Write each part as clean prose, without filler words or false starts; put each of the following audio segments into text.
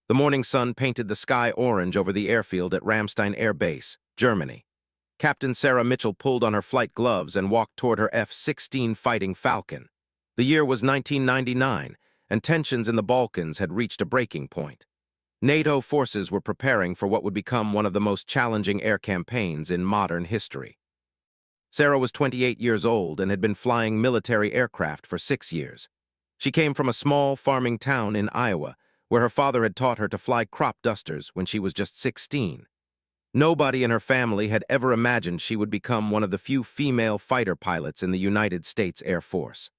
The morning sun painted the sky orange over the airfield at Ramstein Air Base, Germany. Captain Sarah Mitchell pulled on her flight gloves and walked toward her F-16 Fighting Falcon. The year was 1999, and tensions in the Balkans had reached a breaking point. NATO forces were preparing for what would become one of the most challenging air campaigns in modern history. Sarah was 28 years old and had been flying military aircraft for 6 years. She came from a small farming town in Iowa, where her father had taught her to fly crop dusters when she was just 16. Nobody in her family had ever imagined she would become one of the few female fighter pilots in the United States Air Force.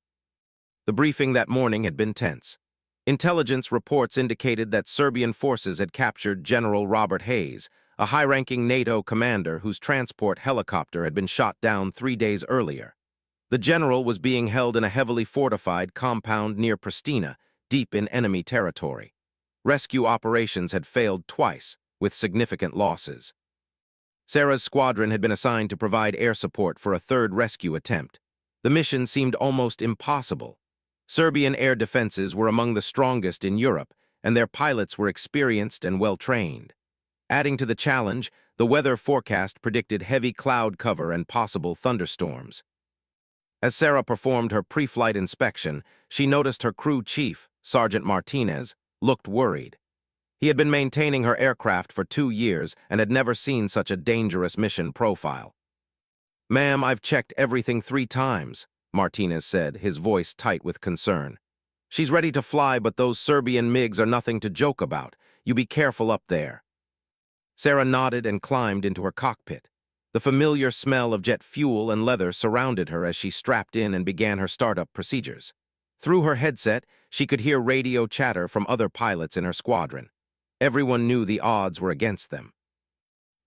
The briefing that morning had been tense. Intelligence reports indicated that Serbian forces had captured General Robert Hayes, a high-ranking NATO commander whose transport helicopter had been shot down 3 days earlier. The general was being held in a heavily fortified compound near Pristina, deep in enemy territory. Rescue operations had failed twice, with significant losses. Sarah's squadron had been assigned to provide air support for a third rescue attempt. The mission seemed almost impossible. Serbian air defenses were among the strongest in Europe, and their pilots were experienced and well-trained. Adding to the challenge, the weather forecast predicted heavy cloud cover and possible thunderstorms. As Sarah performed her pre-flight inspection, she noticed her crew chief, Sergeant Martinez, looked worried. He had been maintaining her aircraft for 2 years and had never seen such a dangerous mission profile. "Ma'am, I've checked everything 3 times, Martinez said, his voice tight with concern. "She's ready to fly, but those Serbian MiGs are nothing to joke about. You be careful up there." Sarah nodded and climbed into her cockpit. The familiar smell of jet fuel and leather surrounded her as she strapped in and began her startup procedures. Through her headset, she could hear radio chatter from other pilots in her squadron. Everyone knew the odds were against them.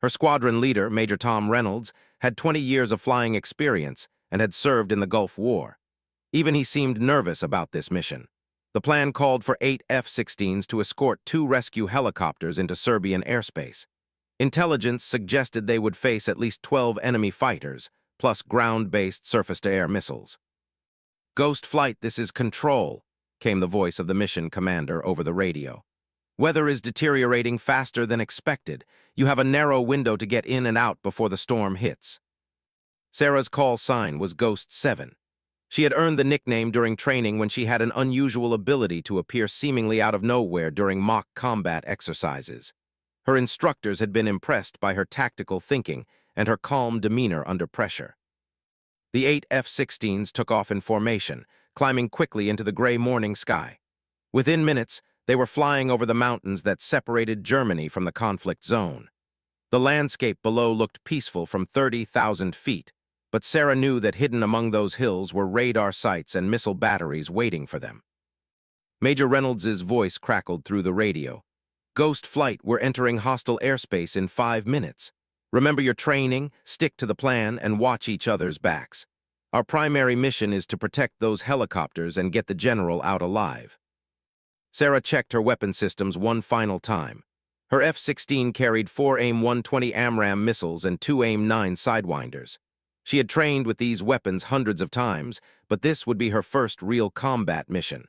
Her squadron leader, Major Tom Reynolds, had 20 years of flying experience and had served in the Gulf War. Even he seemed nervous about this mission. The plan called for 8 F-16s to escort 2 rescue helicopters into Serbian airspace. Intelligence suggested they would face at least 12 enemy fighters, plus ground-based surface-to-air missiles. "Ghost Flight, this is Control," came the voice of the mission commander over the radio. "Weather is deteriorating faster than expected. You have a narrow window to get in and out before the storm hits." Sarah's call sign was Ghost 7. She had earned the nickname during training when she had an unusual ability to appear seemingly out of nowhere during mock combat exercises. Her instructors had been impressed by her tactical thinking and her calm demeanor under pressure. The 8 F-16s took off in formation, climbing quickly into the gray morning sky. Within minutes, they were flying over the mountains that separated Germany from the conflict zone. The landscape below looked peaceful from 30,000 feet, but Sarah knew that hidden among those hills were radar sites and missile batteries waiting for them. Major Reynolds's voice crackled through the radio. "Ghost Flight, we're entering hostile airspace in 5 minutes. Remember your training, stick to the plan, and watch each other's backs. Our primary mission is to protect those helicopters and get the general out alive." Sarah checked her weapon systems one final time. Her F-16 carried 4 AIM-120 AMRAAM missiles and 2 AIM-9 Sidewinders. She had trained with these weapons hundreds of times, but this would be her first real combat mission.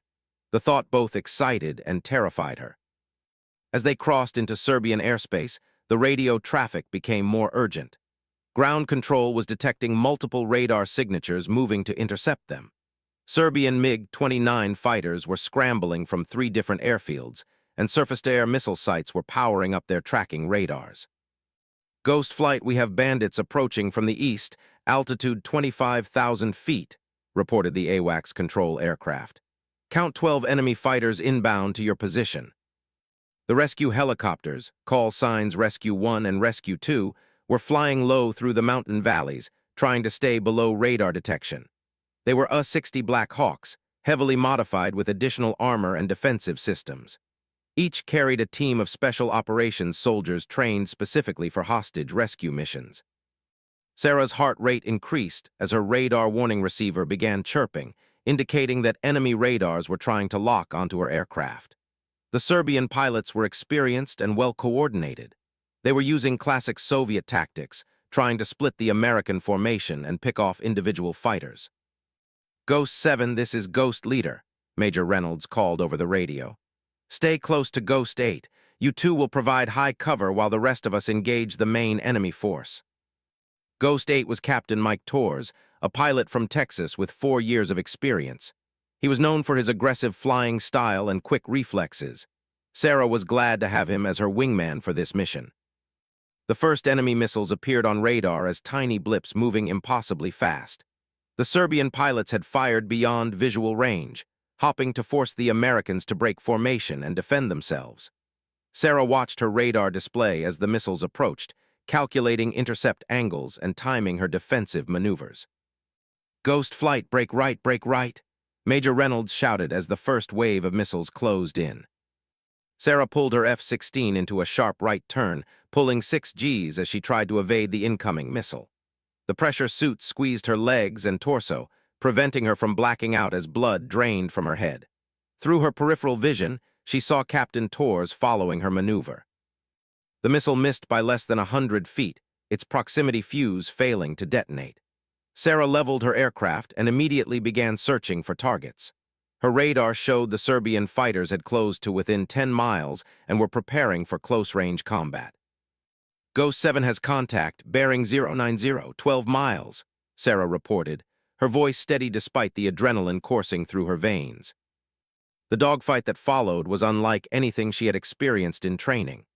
The thought both excited and terrified her. As they crossed into Serbian airspace, the radio traffic became more urgent. Ground control was detecting multiple radar signatures moving to intercept them. Serbian MiG-29 fighters were scrambling from 3 different airfields, and surface-to-air missile sites were powering up their tracking radars. "Ghost Flight, we have bandits approaching from the east, altitude 25,000 feet, reported the AWACS control aircraft. "Count 12 enemy fighters inbound to your position." The rescue helicopters, call signs Rescue 1 and Rescue 2, were flying low through the mountain valleys, trying to stay below radar detection. They were A-60 Black Hawks, heavily modified with additional armor and defensive systems. Each carried a team of special operations soldiers trained specifically for hostage rescue missions. Sarah's heart rate increased as her radar warning receiver began chirping, indicating that enemy radars were trying to lock onto her aircraft. The Serbian pilots were experienced and well-coordinated. They were using classic Soviet tactics, trying to split the American formation and pick off individual fighters. "Ghost 7, this is Ghost Leader," Major Reynolds called over the radio. "Stay close to Ghost 8. You two will provide high cover while the rest of us engage the main enemy force. Ghost 8 was Captain Mike Torres, a pilot from Texas with 4 years of experience. He was known for his aggressive flying style and quick reflexes. Sarah was glad to have him as her wingman for this mission. The first enemy missiles appeared on radar as tiny blips moving impossibly fast. The Serbian pilots had fired beyond visual range, hopping to force the Americans to break formation and defend themselves. Sarah watched her radar display as the missiles approached, calculating intercept angles and timing her defensive maneuvers. "Ghost flight, break right, break right," Major Reynolds shouted as the first wave of missiles closed in. Sarah pulled her F-16 into a sharp right turn, pulling 6 Gs as she tried to evade the incoming missile. The pressure suit squeezed her legs and torso, preventing her from blacking out as blood drained from her head. Through her peripheral vision, she saw Captain Torres following her maneuver. The missile missed by less than 100 feet, its proximity fuse failing to detonate. Sarah leveled her aircraft and immediately began searching for targets. Her radar showed the Serbian fighters had closed to within 10 miles and were preparing for close-range combat. "Ghost 7 has contact, bearing 090, 12 miles, Sarah reported, her voice steady despite the adrenaline coursing through her veins. The dogfight that followed was unlike anything she had experienced in training.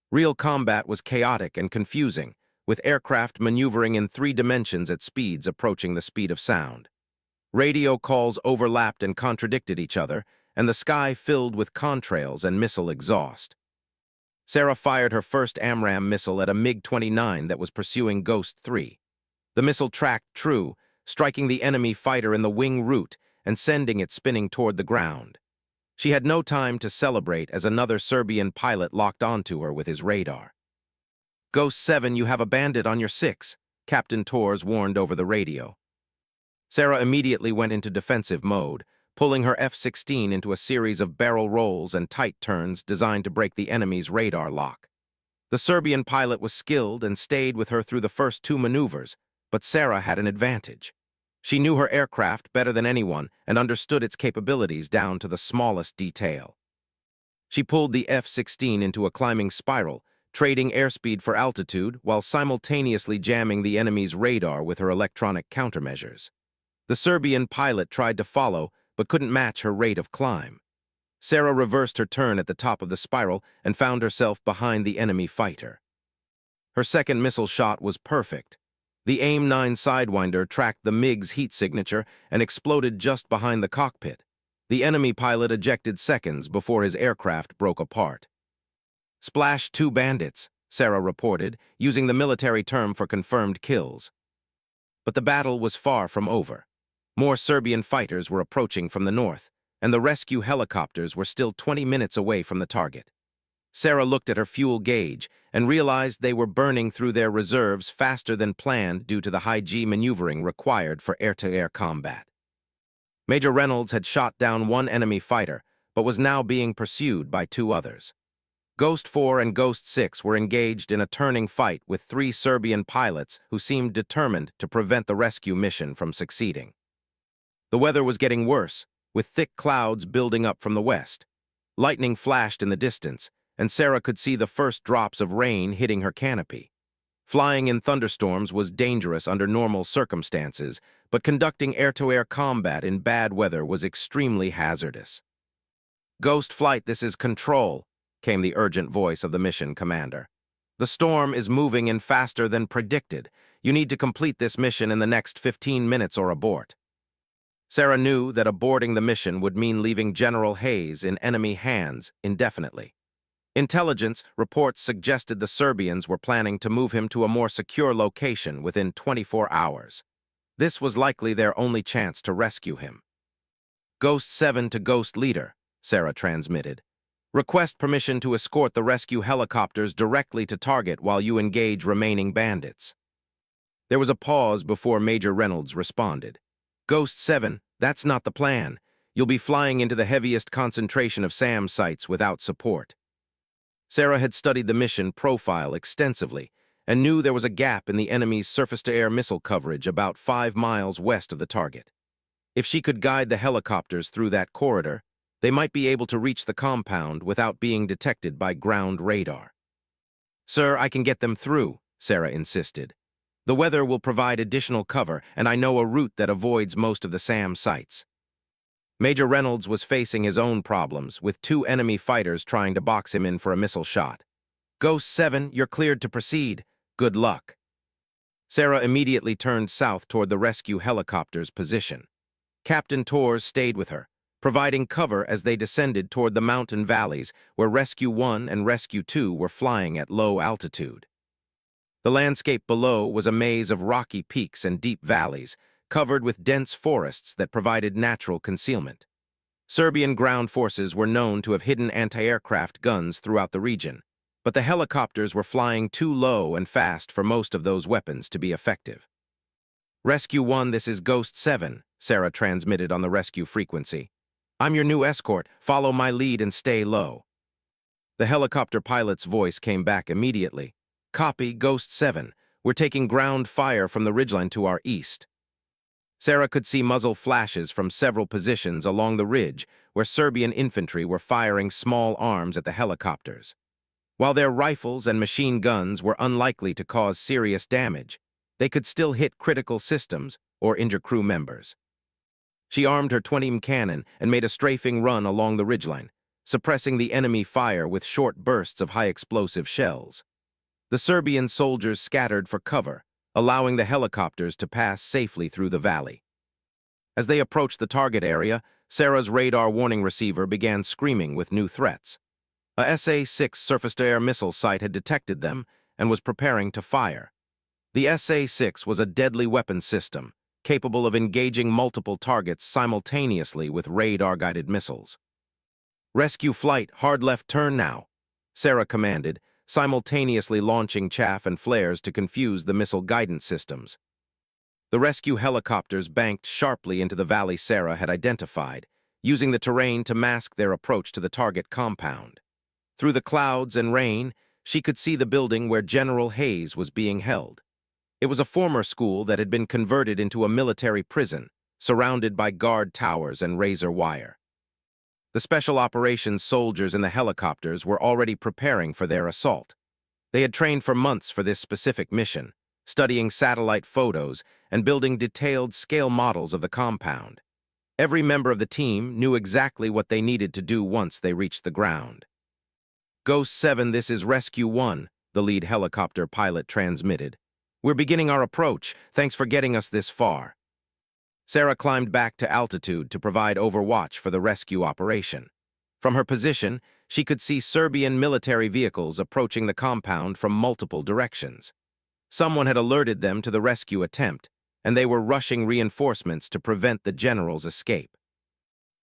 Real combat was chaotic and confusing, with aircraft maneuvering in 3 dimensions at speeds approaching the speed of sound. Radio calls overlapped and contradicted each other, and the sky filled with contrails and missile exhaust. Sarah fired her first AMRAAM missile at a MiG-29 that was pursuing Ghost 3. The missile tracked true, striking the enemy fighter in the wing root and sending it spinning toward the ground. She had no time to celebrate as another Serbian pilot locked onto her with his radar. "Ghost 7, you have a bandit on your 6, Captain Torres warned over the radio. Sarah immediately went into defensive mode, pulling her F-16 into a series of barrel rolls and tight turns designed to break the enemy's radar lock. The Serbian pilot was skilled and stayed with her through the first 2 maneuvers, but Sarah had an advantage. She knew her aircraft better than anyone and understood its capabilities down to the smallest detail. She pulled the F-16 into a climbing spiral, trading airspeed for altitude while simultaneously jamming the enemy's radar with her electronic countermeasures. The Serbian pilot tried to follow, but couldn't match her rate of climb. Sarah reversed her turn at the top of the spiral and found herself behind the enemy fighter. Her second missile shot was perfect. The AIM-9 Sidewinder tracked the MiG's heat signature and exploded just behind the cockpit. The enemy pilot ejected seconds before his aircraft broke apart. "Splash 2 bandits," Sarah reported, using the military term for confirmed kills. But the battle was far from over. More Serbian fighters were approaching from the north, and the rescue helicopters were still 20 minutes away from the target. Sarah looked at her fuel gauge and realized they were burning through their reserves faster than planned due to the high-G maneuvering required for air-to-air combat. Major Reynolds had shot down 1 enemy fighter, but was now being pursued by 2 others. Ghost 4 and Ghost 6 were engaged in a turning fight with 3 Serbian pilots who seemed determined to prevent the rescue mission from succeeding. The weather was getting worse, with thick clouds building up from the west. Lightning flashed in the distance, and Sarah could see the first drops of rain hitting her canopy. Flying in thunderstorms was dangerous under normal circumstances, but conducting air-to-air combat in bad weather was extremely hazardous. "Ghost Flight, this is Control," came the urgent voice of the mission commander. "The storm is moving in faster than predicted. You need to complete this mission in the next 15 minutes or abort." Sarah knew that aborting the mission would mean leaving General Hayes in enemy hands indefinitely. Intelligence reports suggested the Serbians were planning to move him to a more secure location within 24 hours. This was likely their only chance to rescue him. "Ghost 7 to Ghost Leader," Sarah transmitted. "Request permission to escort the rescue helicopters directly to target while you engage remaining bandits." There was a pause before Major Reynolds responded. "Ghost 7, that's not the plan. You'll be flying into the heaviest concentration of SAM sites without support." Sarah had studied the mission profile extensively and knew there was a gap in the enemy's surface-to-air missile coverage about 5 miles west of the target. If she could guide the helicopters through that corridor, They might be able to reach the compound without being detected by ground radar. "Sir, I can get them through," Sarah insisted. "The weather will provide additional cover, and I know a route that avoids most of the SAM sites." Major Reynolds was facing his own problems, with two enemy fighters trying to box him in for a missile shot. "Ghost 7, you're cleared to proceed. Good luck." Sarah immediately turned south toward the rescue helicopter's position. Captain Torres stayed with her, providing cover as they descended toward the mountain valleys where Rescue 1 and Rescue 2 were flying at low altitude. The landscape below was a maze of rocky peaks and deep valleys, covered with dense forests that provided natural concealment. Serbian ground forces were known to have hidden anti-aircraft guns throughout the region, but the helicopters were flying too low and fast for most of those weapons to be effective. "Rescue 1, this is Ghost 7, Sarah transmitted on the rescue frequency. "I'm your new escort. Follow my lead and stay low." The helicopter pilot's voice came back immediately. "Copy, Ghost 7. We're taking ground fire from the ridgeline to our east." Sarah could see muzzle flashes from several positions along the ridge where Serbian infantry were firing small arms at the helicopters. While their rifles and machine guns were unlikely to cause serious damage, they could still hit critical systems or injure crew members. She armed her 20mm cannon and made a strafing run along the ridgeline, suppressing the enemy fire with short bursts of high-explosive shells. The Serbian soldiers scattered for cover, allowing the helicopters to pass safely through the valley. As they approached the target area, Sarah's radar warning receiver began screaming with new threats. A SA-6 surface-to-air missile site had detected them and was preparing to fire. The SA-6 was a deadly weapon system, capable of engaging multiple targets simultaneously with radar-guided missiles. "Rescue flight, hard left turn now," Sarah commanded, simultaneously launching chaff and flares to confuse the missile guidance systems. The rescue helicopters banked sharply into the valley Sarah had identified, using the terrain to mask their approach to the target compound. Through the clouds and rain, she could see the building where General Hayes was being held. It was a former school that had been converted into a military prison, surrounded by guard towers and razor wire. The special operations soldiers in the helicopters were already preparing for their assault. They had trained for months for this specific mission, studying satellite photos and building detailed scale models of the compound. Every member of the team knew exactly what they needed to do once they reached the ground. "Ghost 7, this is Rescue 1, the lead helicopter pilot transmitted. "We're beginning our approach. Thanks for getting us this far." Sarah climbed back to altitude to provide overwatch for the rescue operation. From her position, she could see Serbian military vehicles approaching the compound from multiple directions. Someone had alerted them to the rescue attempt, and they were rushing reinforcements to prevent the general's escape.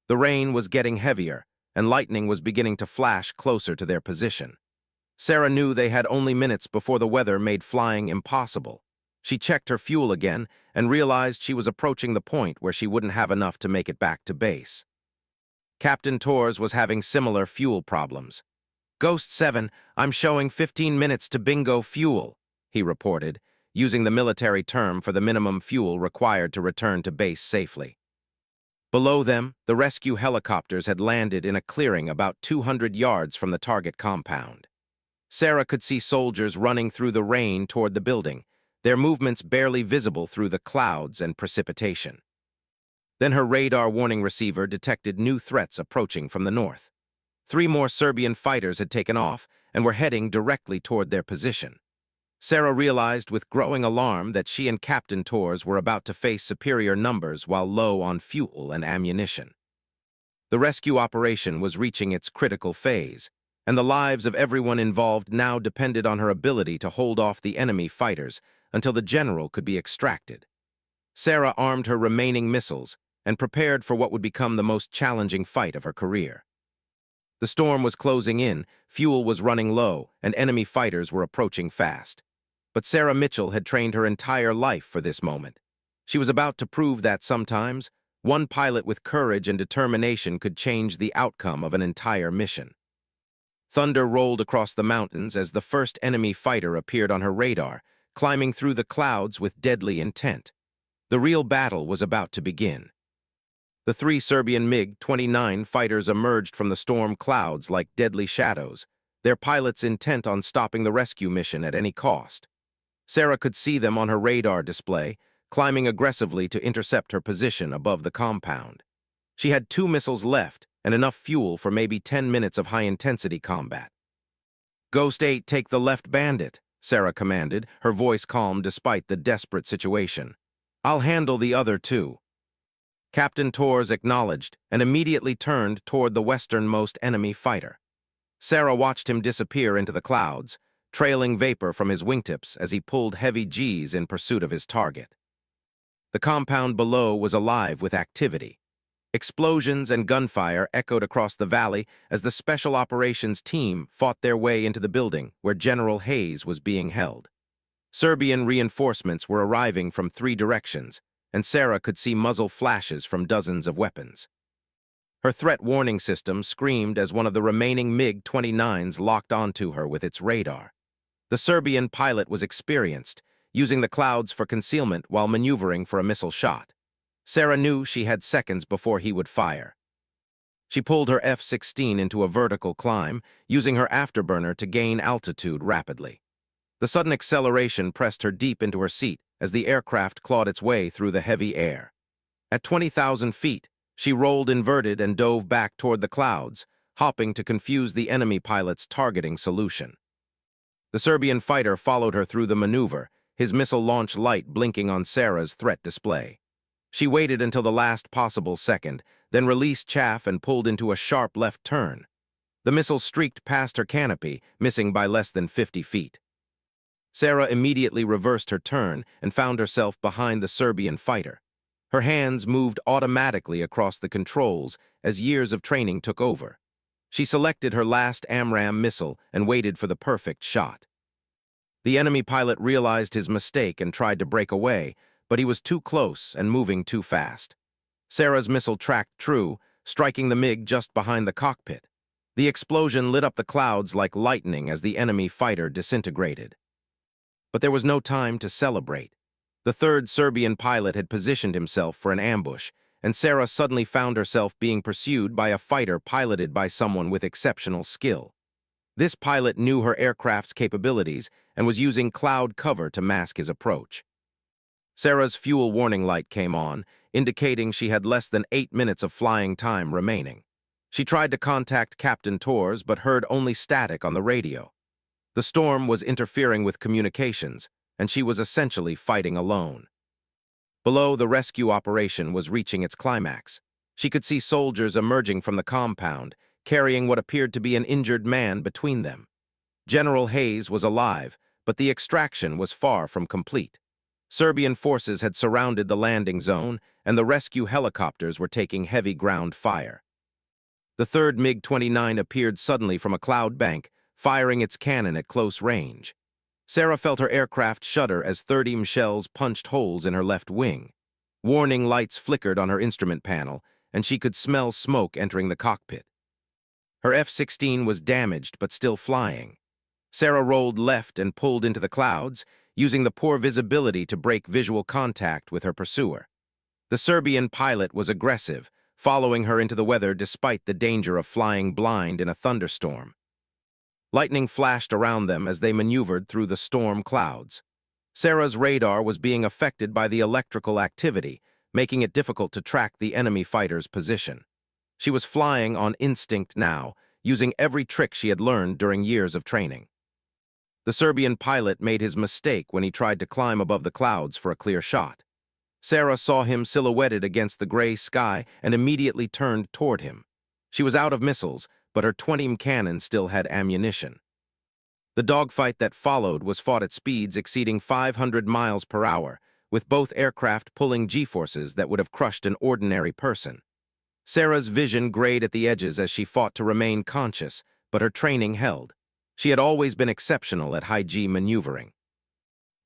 The rain was getting heavier, and lightning was beginning to flash closer to their position. Sarah knew they had only minutes before the weather made flying impossible. She checked her fuel again and realized she was approaching the point where she wouldn't have enough to make it back to base. Captain Torres was having similar fuel problems. "Ghost 7, I'm showing 15 minutes to bingo fuel," he reported, using the military term for the minimum fuel required to return to base safely. Below them, the rescue helicopters had landed in a clearing about 200 yards from the target compound. Sarah could see soldiers running through the rain toward the building, their movements barely visible through the clouds and precipitation. Then her radar warning receiver detected new threats approaching from the north. 3 more Serbian fighters had taken off and were heading directly toward their position. Sarah realized with growing alarm that she and Captain Torres were about to face superior numbers while low on fuel and ammunition. The rescue operation was reaching its critical phase, and the lives of everyone involved now depended on her ability to hold off the enemy fighters until the general could be extracted. Sarah armed her remaining missiles and prepared for what would become the most challenging fight of her career. The storm was closing in, fuel was running low, and enemy fighters were approaching fast. But Sarah Mitchell had trained her entire life for this moment. She was about to prove that sometimes, one pilot with courage and determination could change the outcome of an entire mission. Thunder rolled across the mountains as the first enemy fighter appeared on her radar, climbing through the clouds with deadly intent. The real battle was about to begin. The three Serbian MiG-29 fighters emerged from the storm clouds like deadly shadows, their pilots intent on stopping the rescue mission at any cost. Sarah could see them on her radar display, climbing aggressively to intercept her position above the compound. She had 2 missiles left and enough fuel for maybe 10 minutes of high-intensity combat. "Ghost 8, take the left bandit," Sarah commanded, her voice calm despite the desperate situation. "I'll handle the other 2. Captain Torres acknowledged and immediately turned toward the westernmost enemy fighter. Sarah watched him disappear into the clouds, trailing vapor from his wingtips as he pulled heavy Gs in pursuit of his target. The compound below was alive with activity. Explosions and gunfire echoed across the valley as the Special Operations team fought their way into the building where General Hayes was being held. Serbian reinforcements were arriving from 3 directions, and Sarah could see muzzle flashes from dozens of weapons. Her threat warning system screamed as one of the remaining MiG-29s locked onto her with its radar. The Serbian pilot was experienced, using the clouds for concealment while maneuvering for a missile shot. Sarah knew she had seconds before he would fire. She pulled her F-16 into a vertical climb, using her afterburner to gain altitude rapidly. The sudden acceleration pressed her deep into her seat as the aircraft clawed its way through the heavy air. At 20,000 feet, she rolled inverted and dove back toward the clouds, hopping to confuse the enemy pilot's targeting solution. The Serbian fighter followed her through the maneuver, his missile launch light blinking on Sarah's threat display. She waited until the last possible second, then released chaff and pulled into a sharp left turn. The missile streaked past her canopy, missing by less than 50 feet. Sarah immediately reversed her turn and found herself behind the Serbian fighter. Her hands moved automatically across the controls as years of training took over. She selected her last AMRAAM missile and waited for the perfect shot. The enemy pilot realized his mistake and tried to break away, but he was too close and moving too fast. Sarah's missile tracked true, striking the MiG just behind the cockpit. The explosion lit up the clouds like lightning as the enemy fighter disintegrated. But there was no time to celebrate. The third Serbian pilot had positioned himself for an ambush, and Sarah suddenly found herself being pursued by a fighter piloted by someone with exceptional skill. This pilot knew her aircraft's capabilities and was using cloud cover to mask his approach. Sarah's fuel warning light came on, indicating she had less than 8 minutes of flying time remaining. She tried to contact Captain Torres but heard only static on the radio. The storm was interfering with communications, and she was essentially fighting alone. Below, the rescue operation was reaching its climax. She could see soldiers emerging from the compound, carrying what appeared to be an injured man between them. General Hayes was alive, but the extraction was far from complete. Serbian forces had surrounded the landing zone, and the rescue helicopters were taking heavy ground fire. The third MiG-29 appeared suddenly from a cloud bank, firing its cannon at close range. Sarah felt her aircraft shudder as 30 shells punched holes in her left wing. Warning lights flickered on her instrument panel, and she could smell smoke entering the cockpit. Her F-16 was damaged but still flying. Sarah rolled left and pulled into the clouds, using the poor visibility to break visual contact with her pursuer. The Serbian pilot was aggressive, following her into the weather despite the danger of flying blind in a thunderstorm. Lightning flashed around them as they maneuvered through the storm clouds. Sarah's radar was being affected by the electrical activity, making it difficult to track the enemy fighter's position. She was flying on instinct now, using every trick she had learned during years of training. The Serbian pilot made his mistake when he tried to climb above the clouds for a clear shot. Sarah saw him silhouetted against the gray sky and immediately turned toward him. She was out of missiles, but her 20 cannon still had ammunition. The dogfight that followed was fought at speeds exceeding 500 miles per hour, with both aircraft pulling G-forces that would have crushed an ordinary person. Sarah's vision grayed at the edges as she fought to remain conscious, but her training held. She had always been exceptional at high-G maneuvering.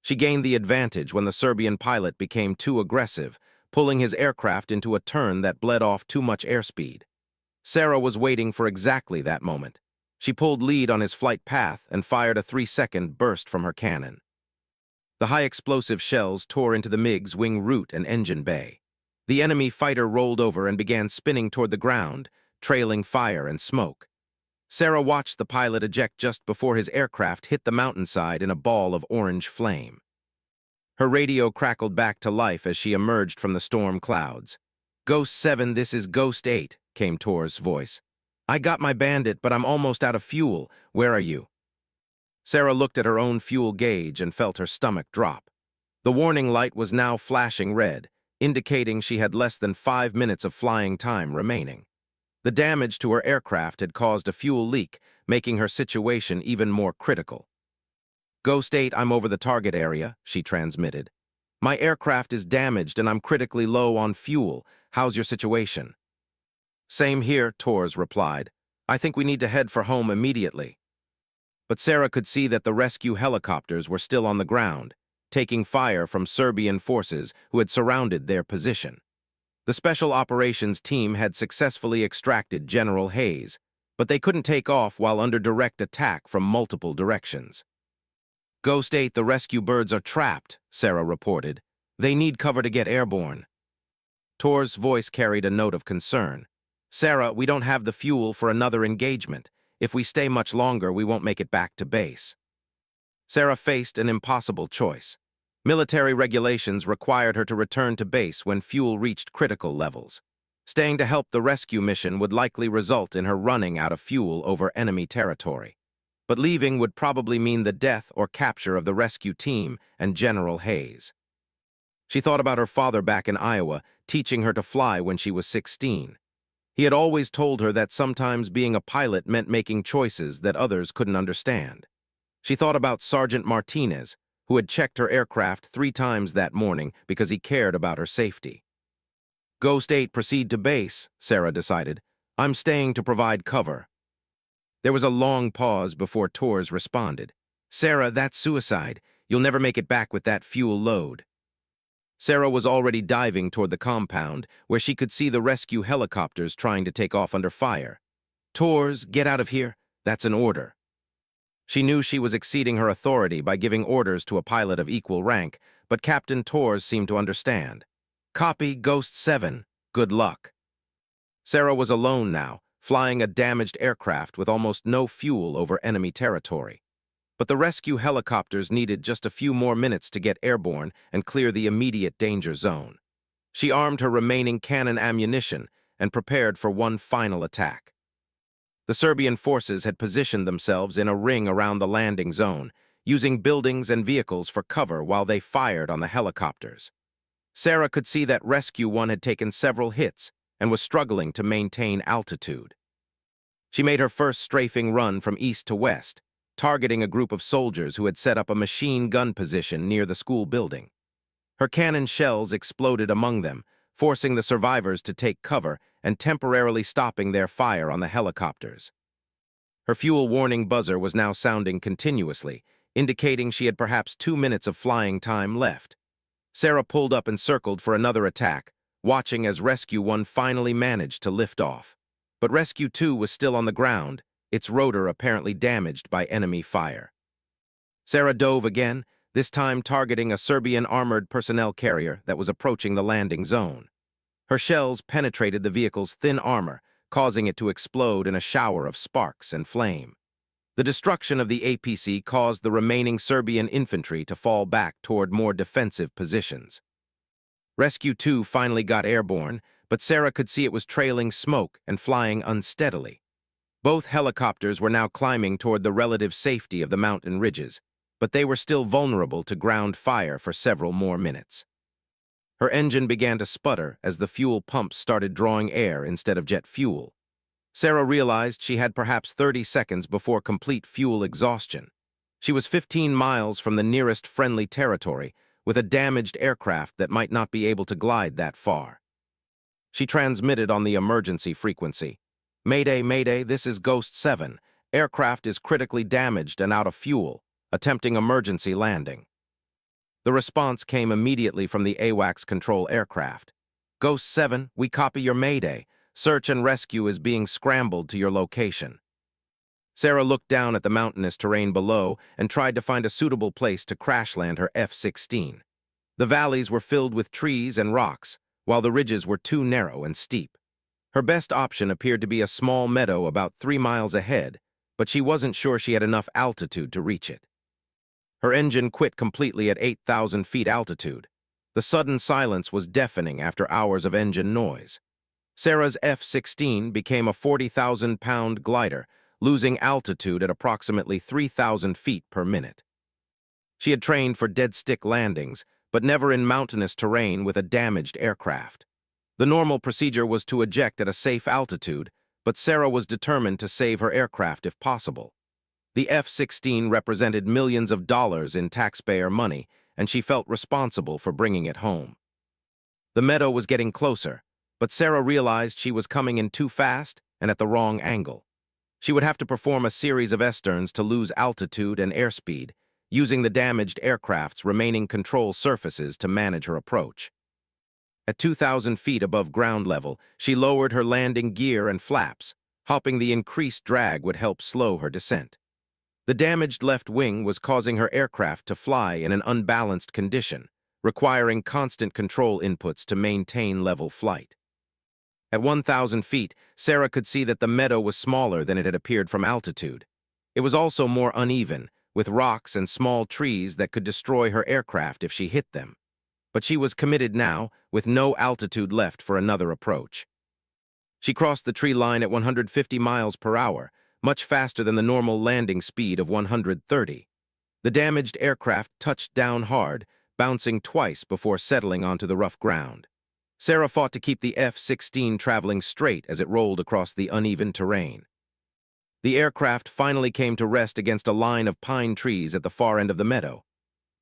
She gained the advantage when the Serbian pilot became too aggressive, pulling his aircraft into a turn that bled off too much airspeed. Sarah was waiting for exactly that moment. She pulled lead on his flight path and fired a 3-second burst from her cannon. The high-explosive shells tore into the MiG's wing root and engine bay. The enemy fighter rolled over and began spinning toward the ground, trailing fire and smoke. Sarah watched the pilot eject just before his aircraft hit the mountainside in a ball of orange flame. Her radio crackled back to life as she emerged from the storm clouds. "Ghost 7, this is Ghost 8, came Tor's voice. "I got my bandit, but I'm almost out of fuel. Where are you?" Sarah looked at her own fuel gauge and felt her stomach drop. The warning light was now flashing red, indicating she had less than 5 minutes of flying time remaining. The damage to her aircraft had caused a fuel leak, making her situation even more critical. "Ghost 8, I'm over the target area," she transmitted. "My aircraft is damaged and I'm critically low on fuel. How's your situation?" "Same here," Tors replied. "I think we need to head for home immediately." But Sarah could see that the rescue helicopters were still on the ground, taking fire from Serbian forces who had surrounded their position. The Special Operations Team had successfully extracted General Hayes, but they couldn't take off while under direct attack from multiple directions. "Ghost 8, the rescue birds are trapped," Sarah reported. "They need cover to get airborne." Tor's voice carried a note of concern. "Sarah, we don't have the fuel for another engagement. If we stay much longer, we won't make it back to base." Sarah faced an impossible choice. Military regulations required her to return to base when fuel reached critical levels. Staying to help the rescue mission would likely result in her running out of fuel over enemy territory. But leaving would probably mean the death or capture of the rescue team and General Hayes. She thought about her father back in Iowa, teaching her to fly when she was 16. He had always told her that sometimes being a pilot meant making choices that others couldn't understand. She thought about Sergeant Martinez, who had checked her aircraft 3 times that morning because he cared about her safety. "Ghost 8, proceed to base," Sarah decided. "I'm staying to provide cover." There was a long pause before Tors responded. "Sarah, that's suicide. You'll never make it back with that fuel load." Sarah was already diving toward the compound, where she could see the rescue helicopters trying to take off under fire. "Tors, get out of here. That's an order." She knew she was exceeding her authority by giving orders to a pilot of equal rank, but Captain Tors seemed to understand. "Copy, Ghost 7. Good luck." Sarah was alone now, flying a damaged aircraft with almost no fuel over enemy territory. But the rescue helicopters needed just a few more minutes to get airborne and clear the immediate danger zone. She armed her remaining cannon ammunition and prepared for one final attack. The Serbian forces had positioned themselves in a ring around the landing zone, using buildings and vehicles for cover while they fired on the helicopters. Sarah could see that Rescue 1 had taken several hits and was struggling to maintain altitude. She made her first strafing run from east to west, targeting a group of soldiers who had set up a machine gun position near the school building. Her cannon shells exploded among them, forcing the survivors to take cover and temporarily stopping their fire on the helicopters. Her fuel warning buzzer was now sounding continuously, indicating she had perhaps 2 minutes of flying time left. Sarah pulled up and circled for another attack, watching as Rescue 1 finally managed to lift off. But Rescue 2 was still on the ground, its rotor apparently damaged by enemy fire. Sarah dove again, this time targeting a Serbian armored personnel carrier that was approaching the landing zone. Her shells penetrated the vehicle's thin armor, causing it to explode in a shower of sparks and flame. The destruction of the APC caused the remaining Serbian infantry to fall back toward more defensive positions. Rescue 2 finally got airborne, but Sarah could see it was trailing smoke and flying unsteadily. Both helicopters were now climbing toward the relative safety of the mountain ridges, but they were still vulnerable to ground fire for several more minutes. Her engine began to sputter as the fuel pumps started drawing air instead of jet fuel. Sarah realized she had perhaps 30 seconds before complete fuel exhaustion. She was 15 miles from the nearest friendly territory, with a damaged aircraft that might not be able to glide that far. She transmitted on the emergency frequency. "Mayday, Mayday, this is Ghost 7. Aircraft is critically damaged and out of fuel, attempting emergency landing." The response came immediately from the AWACS control aircraft. "Ghost 7, we copy your Mayday. Search and rescue is being scrambled to your location." Sarah looked down at the mountainous terrain below and tried to find a suitable place to crash land her F-16. The valleys were filled with trees and rocks, while the ridges were too narrow and steep. Her best option appeared to be a small meadow about 3 miles ahead, but she wasn't sure she had enough altitude to reach it. Her engine quit completely at 8,000 feet altitude. The sudden silence was deafening after hours of engine noise. Sarah's F-16 became a 40,000-pound glider, losing altitude at approximately 3,000 feet per minute. She had trained for dead-stick landings, but never in mountainous terrain with a damaged aircraft. The normal procedure was to eject at a safe altitude, but Sarah was determined to save her aircraft if possible. The F-16 represented millions of dollars in taxpayer money, and she felt responsible for bringing it home. The meadow was getting closer, but Sarah realized she was coming in too fast and at the wrong angle. She would have to perform a series of S-turns to lose altitude and airspeed, using the damaged aircraft's remaining control surfaces to manage her approach. At 2,000 feet above ground level, she lowered her landing gear and flaps, hoping the increased drag would help slow her descent. The damaged left wing was causing her aircraft to fly in an unbalanced condition, requiring constant control inputs to maintain level flight. At 1,000 feet, Sarah could see that the meadow was smaller than it had appeared from altitude. It was also more uneven, with rocks and small trees that could destroy her aircraft if she hit them. But she was committed now, with no altitude left for another approach. She crossed the tree line at 150 miles per hour, much faster than the normal landing speed of 130. The damaged aircraft touched down hard, bouncing twice before settling onto the rough ground. Sarah fought to keep the F-16 traveling straight as it rolled across the uneven terrain. The aircraft finally came to rest against a line of pine trees at the far end of the meadow.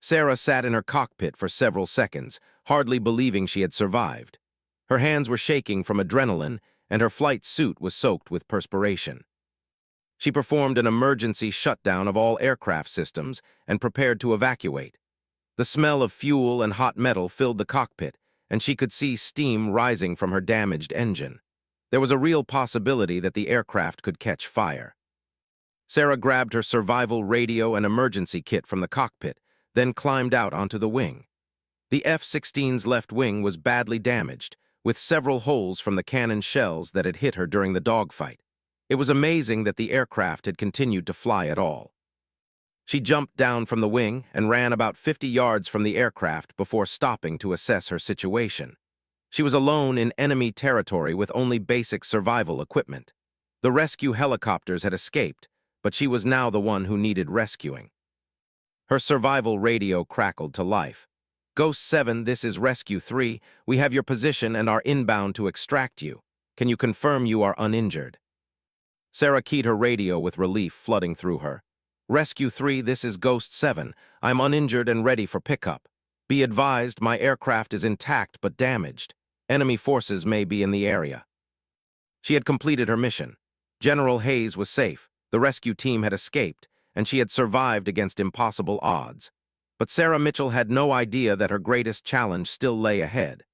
Sarah sat in her cockpit for several seconds, hardly believing she had survived. Her hands were shaking from adrenaline, and her flight suit was soaked with perspiration. She performed an emergency shutdown of all aircraft systems and prepared to evacuate. The smell of fuel and hot metal filled the cockpit, and she could see steam rising from her damaged engine. There was a real possibility that the aircraft could catch fire. Sarah grabbed her survival radio and emergency kit from the cockpit, then climbed out onto the wing. The F-16's left wing was badly damaged, with several holes from the cannon shells that had hit her during the dogfight. It was amazing that the aircraft had continued to fly at all. She jumped down from the wing and ran about 50 yards from the aircraft before stopping to assess her situation. She was alone in enemy territory with only basic survival equipment. The rescue helicopters had escaped, but she was now the one who needed rescuing. Her survival radio crackled to life. "Ghost 7, this is Rescue 3. We have your position and are inbound to extract you. Can you confirm you are uninjured?" Sarah keyed her radio with relief flooding through her. "Rescue 3, this is Ghost 7. I'm uninjured and ready for pickup. Be advised, my aircraft is intact but damaged. Enemy forces may be in the area." She had completed her mission. General Hayes was safe, the rescue team had escaped, and she had survived against impossible odds. But Sarah Mitchell had no idea that her greatest challenge still lay ahead.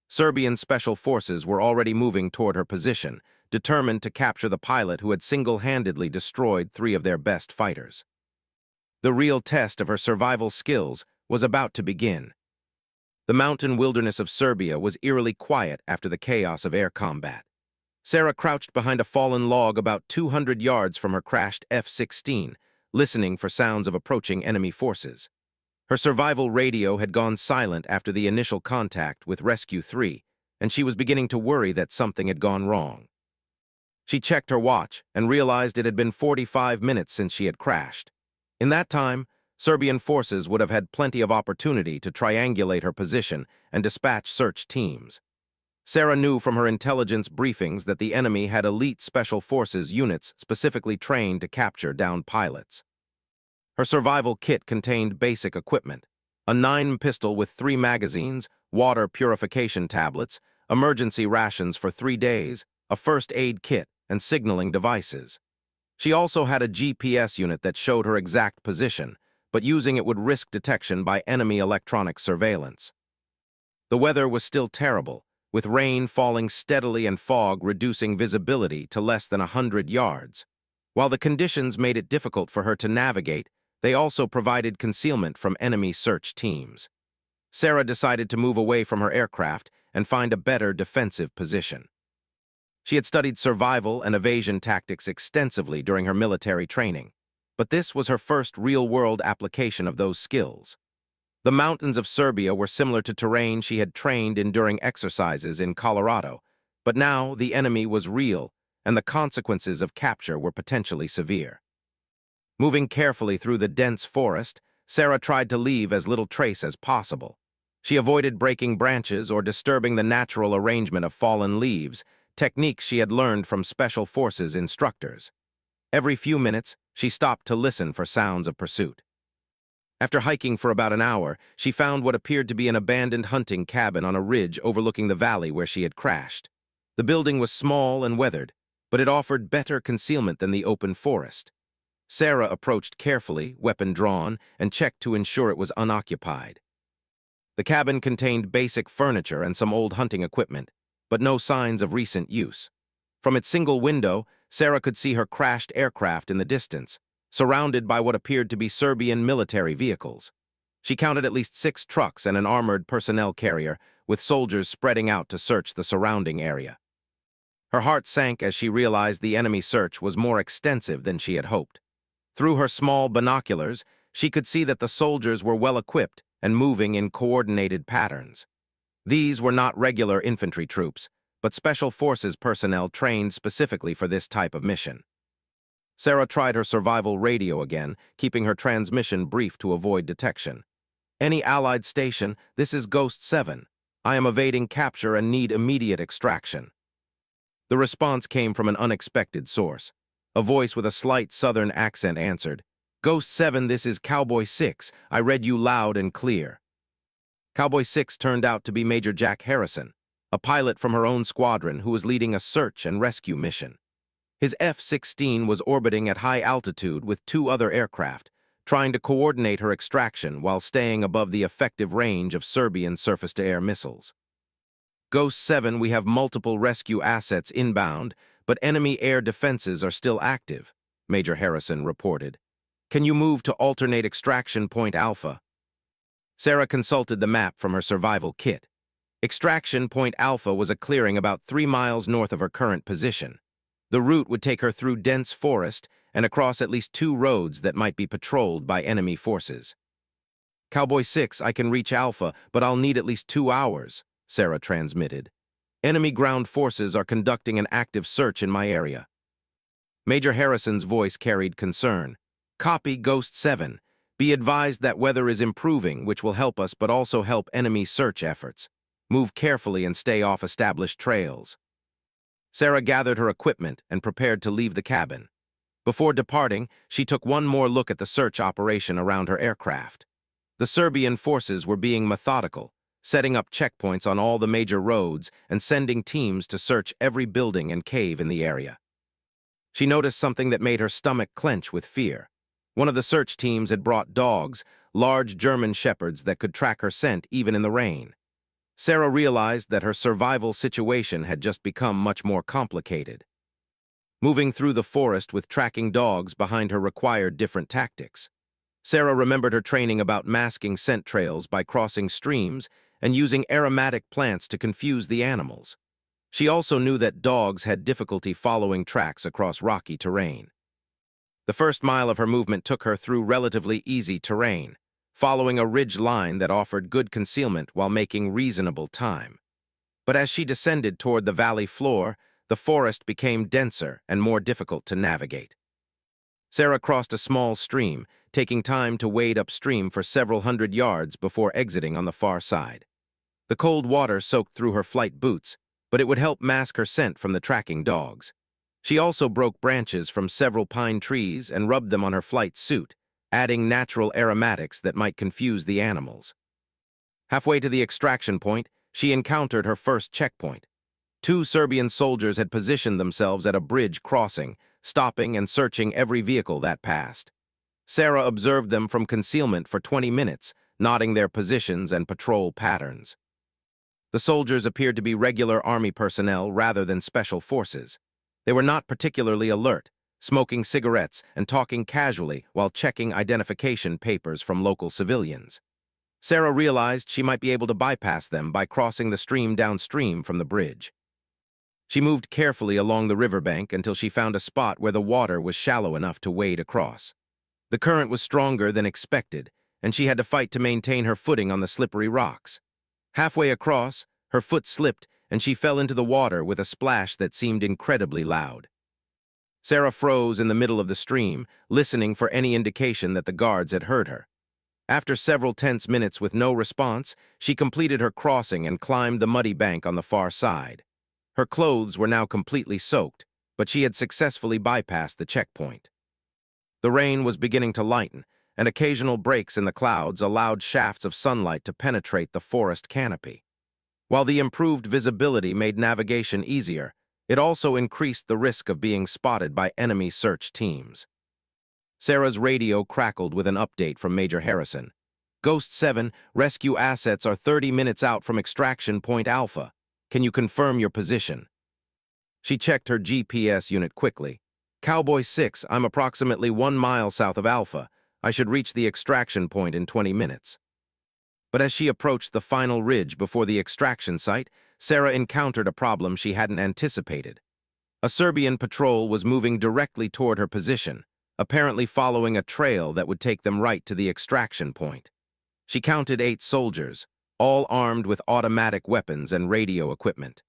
Serbian special forces were already moving toward her position, determined to capture the pilot who had single-handedly destroyed 3 of their best fighters. The real test of her survival skills was about to begin. The mountain wilderness of Serbia was eerily quiet after the chaos of air combat. Sarah crouched behind a fallen log about 200 yards from her crashed F-16, listening for sounds of approaching enemy forces. Her survival radio had gone silent after the initial contact with Rescue 3, and she was beginning to worry that something had gone wrong. She checked her watch and realized it had been 45 minutes since she had crashed. In that time, Serbian forces would have had plenty of opportunity to triangulate her position and dispatch search teams. Sarah knew from her intelligence briefings that the enemy had elite special forces units specifically trained to capture downed pilots. Her survival kit contained basic equipment: a 9 pistol with 3 magazines, water purification tablets, emergency rations for 3 days, a first aid kit, and signaling devices. She also had a GPS unit that showed her exact position, but using it would risk detection by enemy electronic surveillance. The weather was still terrible, with rain falling steadily and fog reducing visibility to less than 100 yards. While the conditions made it difficult for her to navigate, they also provided concealment from enemy search teams. Sarah decided to move away from her aircraft and find a better defensive position. She had studied survival and evasion tactics extensively during her military training, but this was her first real-world application of those skills. The mountains of Serbia were similar to terrain she had trained in during exercises in Colorado, but now the enemy was real, and the consequences of capture were potentially severe. Moving carefully through the dense forest, Sarah tried to leave as little trace as possible. She avoided breaking branches or disturbing the natural arrangement of fallen leaves, techniques she had learned from Special Forces instructors. Every few minutes, she stopped to listen for sounds of pursuit. After hiking for about an hour, she found what appeared to be an abandoned hunting cabin on a ridge overlooking the valley where she had crashed. The building was small and weathered, but it offered better concealment than the open forest. Sarah approached carefully, weapon drawn, and checked to ensure it was unoccupied. The cabin contained basic furniture and some old hunting equipment, but no signs of recent use. From its single window, Sarah could see her crashed aircraft in the distance, surrounded by what appeared to be Serbian military vehicles. She counted at least 6 trucks and an armored personnel carrier, with soldiers spreading out to search the surrounding area. Her heart sank as she realized the enemy search was more extensive than she had hoped. Through her small binoculars, she could see that the soldiers were well-equipped and moving in coordinated patterns. These were not regular infantry troops, but Special Forces personnel trained specifically for this type of mission. Sarah tried her survival radio again, keeping her transmission brief to avoid detection. "Any Allied station, this is Ghost 7. I am evading capture and need immediate extraction." The response came from an unexpected source. A voice with a slight southern accent answered, "Ghost 7, this is Cowboy 6. I read you loud and clear." Cowboy 6 turned out to be Major Jack Harrison, a pilot from her own squadron who was leading a search and rescue mission. His F-16 was orbiting at high altitude with 2 other aircraft, trying to coordinate her extraction while staying above the effective range of Serbian surface-to-air missiles. "Ghost 7, we have multiple rescue assets inbound, but enemy air defenses are still active," Major Harrison reported. "Can you move to alternate extraction point Alpha?" Sarah consulted the map from her survival kit. Extraction point Alpha was a clearing about 3 miles north of her current position. The route would take her through dense forest and across at least 2 roads that might be patrolled by enemy forces. "Cowboy 6, I can reach Alpha, but I'll need at least 2 hours, Sarah transmitted. "Enemy ground forces are conducting an active search in my area." Major Harrison's voice carried concern. "Copy, Ghost 7. Be advised that weather is improving, which will help us but also help enemy search efforts. Move carefully and stay off established trails." Sarah gathered her equipment and prepared to leave the cabin. Before departing, she took one more look at the search operation around her aircraft. The Serbian forces were being methodical, setting up checkpoints on all the major roads and sending teams to search every building and cave in the area. She noticed something that made her stomach clench with fear. One of the search teams had brought dogs, large German shepherds that could track her scent even in the rain. Sarah realized that her survival situation had just become much more complicated. Moving through the forest with tracking dogs behind her required different tactics. Sarah remembered her training about masking scent trails by crossing streams and using aromatic plants to confuse the animals. She also knew that dogs had difficulty following tracks across rocky terrain. The first mile of her movement took her through relatively easy terrain, following a ridge line that offered good concealment while making reasonable time. But as she descended toward the valley floor, the forest became denser and more difficult to navigate. Sarah crossed a small stream, taking time to wade upstream for several hundred yards before exiting on the far side. The cold water soaked through her flight boots, but it would help mask her scent from the tracking dogs. She also broke branches from several pine trees and rubbed them on her flight suit, adding natural aromatics that might confuse the animals. Halfway to the extraction point, she encountered her first checkpoint. 2 Serbian soldiers had positioned themselves at a bridge crossing, stopping and searching every vehicle that passed. Sarah observed them from concealment for 20 minutes, noting their positions and patrol patterns. The soldiers appeared to be regular army personnel rather than special forces. They were not particularly alert, smoking cigarettes and talking casually while checking identification papers from local civilians. Sarah realized she might be able to bypass them by crossing the stream downstream from the bridge. She moved carefully along the riverbank until she found a spot where the water was shallow enough to wade across. The current was stronger than expected, and she had to fight to maintain her footing on the slippery rocks. Halfway across, her foot slipped and she fell into the water with a splash that seemed incredibly loud. Sarah froze in the middle of the stream, listening for any indication that the guards had heard her. After several tense minutes with no response, she completed her crossing and climbed the muddy bank on the far side. Her clothes were now completely soaked, but she had successfully bypassed the checkpoint. The rain was beginning to lighten, and occasional breaks in the clouds allowed shafts of sunlight to penetrate the forest canopy. While the improved visibility made navigation easier, it also increased the risk of being spotted by enemy search teams. Sarah's radio crackled with an update from Major Harrison. Ghost 7, rescue assets are 30 minutes out from extraction point Alpha. Can you confirm your position? She checked her GPS unit quickly. Cowboy 6, I'm approximately 1 mile south of Alpha. I should reach the extraction point in 20 minutes. But as she approached the final ridge before the extraction site, Sarah encountered a problem she hadn't anticipated. A Serbian patrol was moving directly toward her position, apparently following a trail that would take them right to the extraction point. She counted 8 soldiers, all armed with automatic weapons and radio equipment.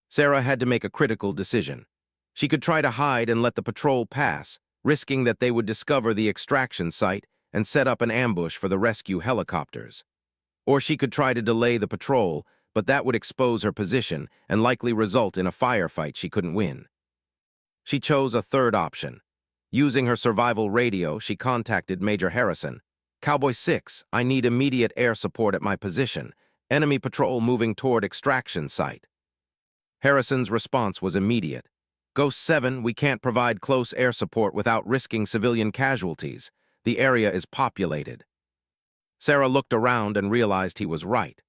Sarah had to make a critical decision. She could try to hide and let the patrol pass, risking that they would discover the extraction site and set up an ambush for the rescue helicopters. Or she could try to delay the patrol, but that would expose her position and likely result in a firefight she couldn't win. She chose a third option. Using her survival radio, she contacted Major Harrison. Cowboy 6, I need immediate air support at my position. Enemy patrol moving toward extraction site. Harrison's response was immediate. Ghost 7, we can't provide close air support without risking civilian casualties. The area is populated. Sarah looked around and realized he was right.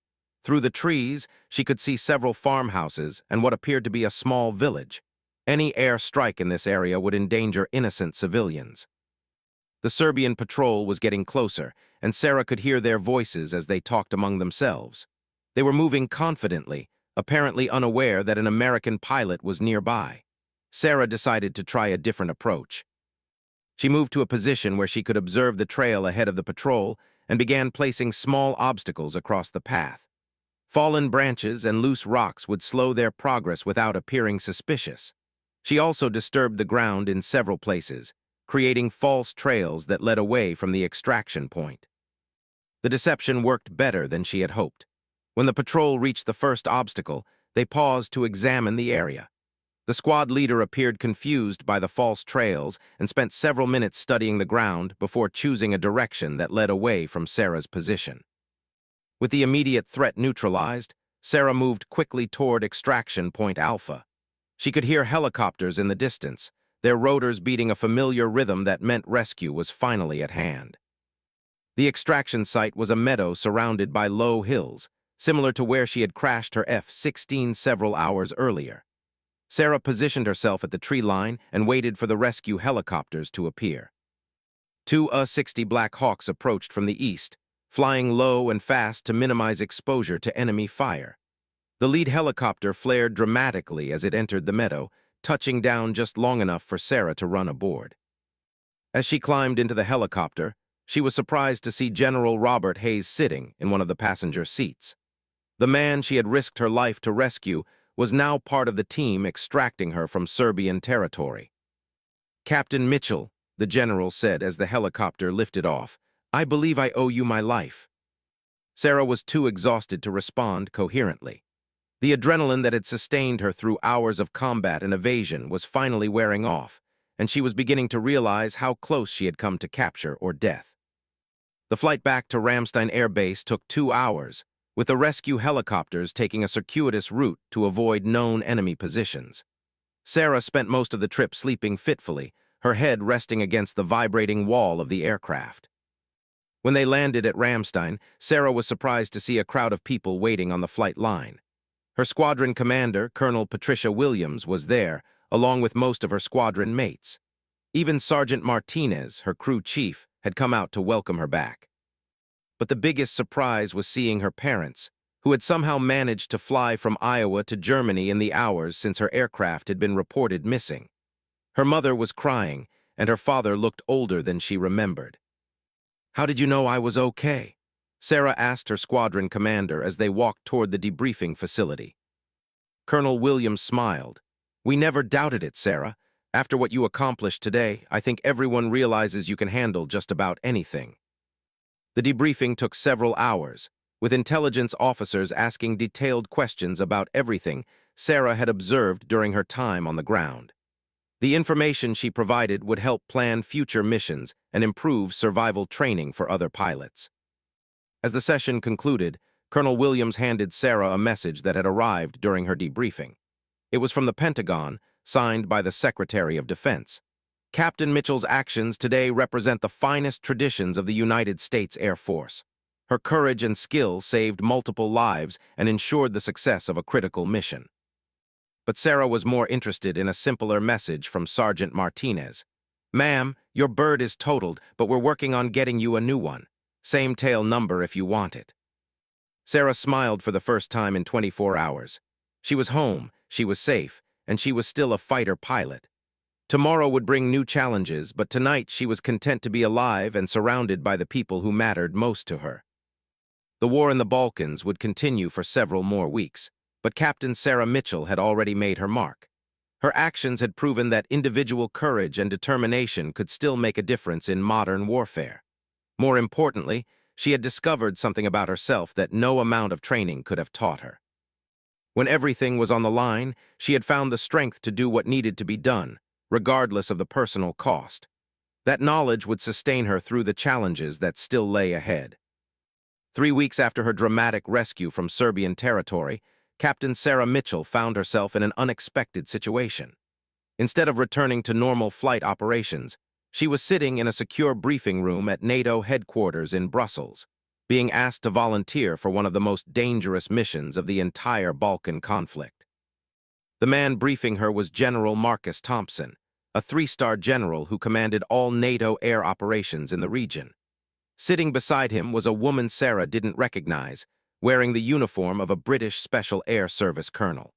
Through the trees, she could see several farmhouses and what appeared to be a small village. Any air strike in this area would endanger innocent civilians. The Serbian patrol was getting closer, and Sarah could hear their voices as they talked among themselves. They were moving confidently, apparently unaware that an American pilot was nearby. Sarah decided to try a different approach. She moved to a position where she could observe the trail ahead of the patrol and began placing small obstacles across the path. Fallen branches and loose rocks would slow their progress without appearing suspicious. She also disturbed the ground in several places, creating false trails that led away from the extraction point. The deception worked better than she had hoped. When the patrol reached the first obstacle, they paused to examine the area. The squad leader appeared confused by the false trails and spent several minutes studying the ground before choosing a direction that led away from Sarah's position. With the immediate threat neutralized, Sarah moved quickly toward extraction point Alpha. She could hear helicopters in the distance, their rotors beating a familiar rhythm that meant rescue was finally at hand. The extraction site was a meadow surrounded by low hills, similar to where she had crashed her F-16 several hours earlier. Sarah positioned herself at the tree line and waited for the rescue helicopters to appear. 2 A-60 Black Hawks approached from the east, flying low and fast to minimize exposure to enemy fire. The lead helicopter flared dramatically as it entered the meadow, touching down just long enough for Sarah to run aboard. As she climbed into the helicopter, she was surprised to see General Robert Hayes sitting in one of the passenger seats. The man she had risked her life to rescue was now part of the team extracting her from Serbian territory. Captain Mitchell, the general said as the helicopter lifted off, I believe I owe you my life. Sarah was too exhausted to respond coherently. The adrenaline that had sustained her through hours of combat and evasion was finally wearing off, and she was beginning to realize how close she had come to capture or death. The flight back to Ramstein Air Base took 2 hours, with the rescue helicopters taking a circuitous route to avoid known enemy positions. Sarah spent most of the trip sleeping fitfully, her head resting against the vibrating wall of the aircraft. When they landed at Ramstein, Sarah was surprised to see a crowd of people waiting on the flight line. Her squadron commander, Colonel Patricia Williams, was there, along with most of her squadron mates. Even Sergeant Martinez, her crew chief, had come out to welcome her back. But the biggest surprise was seeing her parents, who had somehow managed to fly from Iowa to Germany in the hours since her aircraft had been reported missing. Her mother was crying, and her father looked older than she remembered. "How did you know I was okay?" Sarah asked her squadron commander as they walked toward the debriefing facility. Colonel Williams smiled. "We never doubted it, Sarah. After what you accomplished today, I think everyone realizes you can handle just about anything." The debriefing took several hours, with intelligence officers asking detailed questions about everything Sarah had observed during her time on the ground. The information she provided would help plan future missions and improve survival training for other pilots. As the session concluded, Colonel Williams handed Sarah a message that had arrived during her debriefing. It was from the Pentagon, signed by the Secretary of Defense. "Captain Mitchell's actions today represent the finest traditions of the United States Air Force. Her courage and skill saved multiple lives and ensured the success of a critical mission." But Sarah was more interested in a simpler message from Sergeant Martinez. "Ma'am, your bird is totaled, but we're working on getting you a new one. Same tail number if you want it." Sarah smiled for the first time in 24 hours. She was home, she was safe, and she was still a fighter pilot. Tomorrow would bring new challenges, but tonight she was content to be alive and surrounded by the people who mattered most to her. The war in the Balkans would continue for several more weeks, but Captain Sarah Mitchell had already made her mark. Her actions had proven that individual courage and determination could still make a difference in modern warfare. More importantly, she had discovered something about herself that no amount of training could have taught her. When everything was on the line, she had found the strength to do what needed to be done, regardless of the personal cost. That knowledge would sustain her through the challenges that still lay ahead. 3 weeks after her dramatic rescue from Serbian territory, Captain Sarah Mitchell found herself in an unexpected situation. Instead of returning to normal flight operations, she was sitting in a secure briefing room at NATO headquarters in Brussels, being asked to volunteer for one of the most dangerous missions of the entire Balkan conflict. The man briefing her was General Marcus Thompson, a 3-star general who commanded all NATO air operations in the region. Sitting beside him was a woman Sarah didn't recognize, wearing the uniform of a British Special Air Service colonel.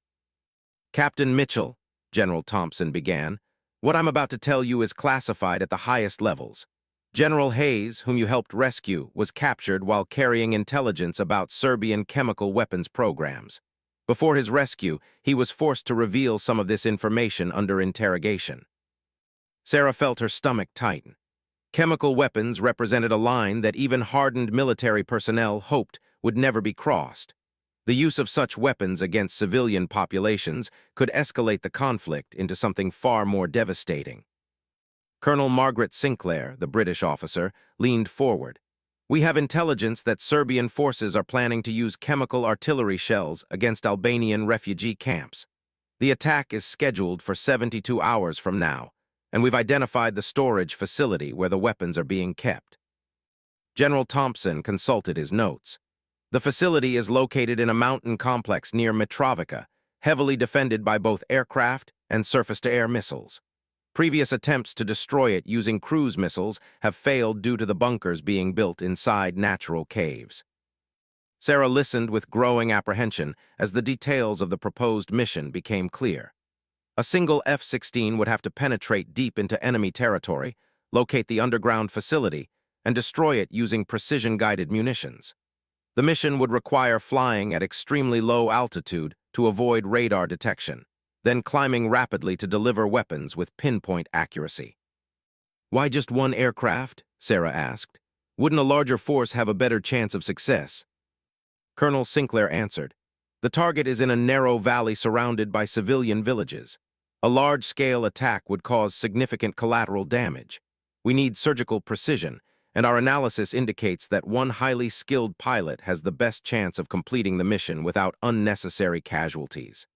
"Captain Mitchell," General Thompson began, "what I'm about to tell you is classified at the highest levels. General Hayes, whom you helped rescue, was captured while carrying intelligence about Serbian chemical weapons programs. Before his rescue, he was forced to reveal some of this information under interrogation." Sarah felt her stomach tighten. Chemical weapons represented a line that even hardened military personnel hoped would never be crossed. The use of such weapons against civilian populations could escalate the conflict into something far more devastating. Colonel Margaret Sinclair, the British officer, leaned forward. "We have intelligence that Serbian forces are planning to use chemical artillery shells against Albanian refugee camps. The attack is scheduled for 72 hours from now, and we've identified the storage facility where the weapons are being kept." General Thompson consulted his notes. The facility is located in a mountain complex near Mitrovica, heavily defended by both aircraft and surface-to-air missiles. Previous attempts to destroy it using cruise missiles have failed due to the bunkers being built inside natural caves. Sarah listened with growing apprehension as the details of the proposed mission became clear. A single F-16 would have to penetrate deep into enemy territory, locate the underground facility, and destroy it using precision-guided munitions. The mission would require flying at extremely low altitude to avoid radar detection, then climbing rapidly to deliver weapons with pinpoint accuracy. "Why just one aircraft?" Sarah asked. "Wouldn't a larger force have a better chance of success?" Colonel Sinclair answered, "The target is in a narrow valley surrounded by civilian villages. A large-scale attack would cause significant collateral damage. We need surgical precision, and our analysis indicates that one highly skilled pilot has the best chance of completing the mission without unnecessary casualties."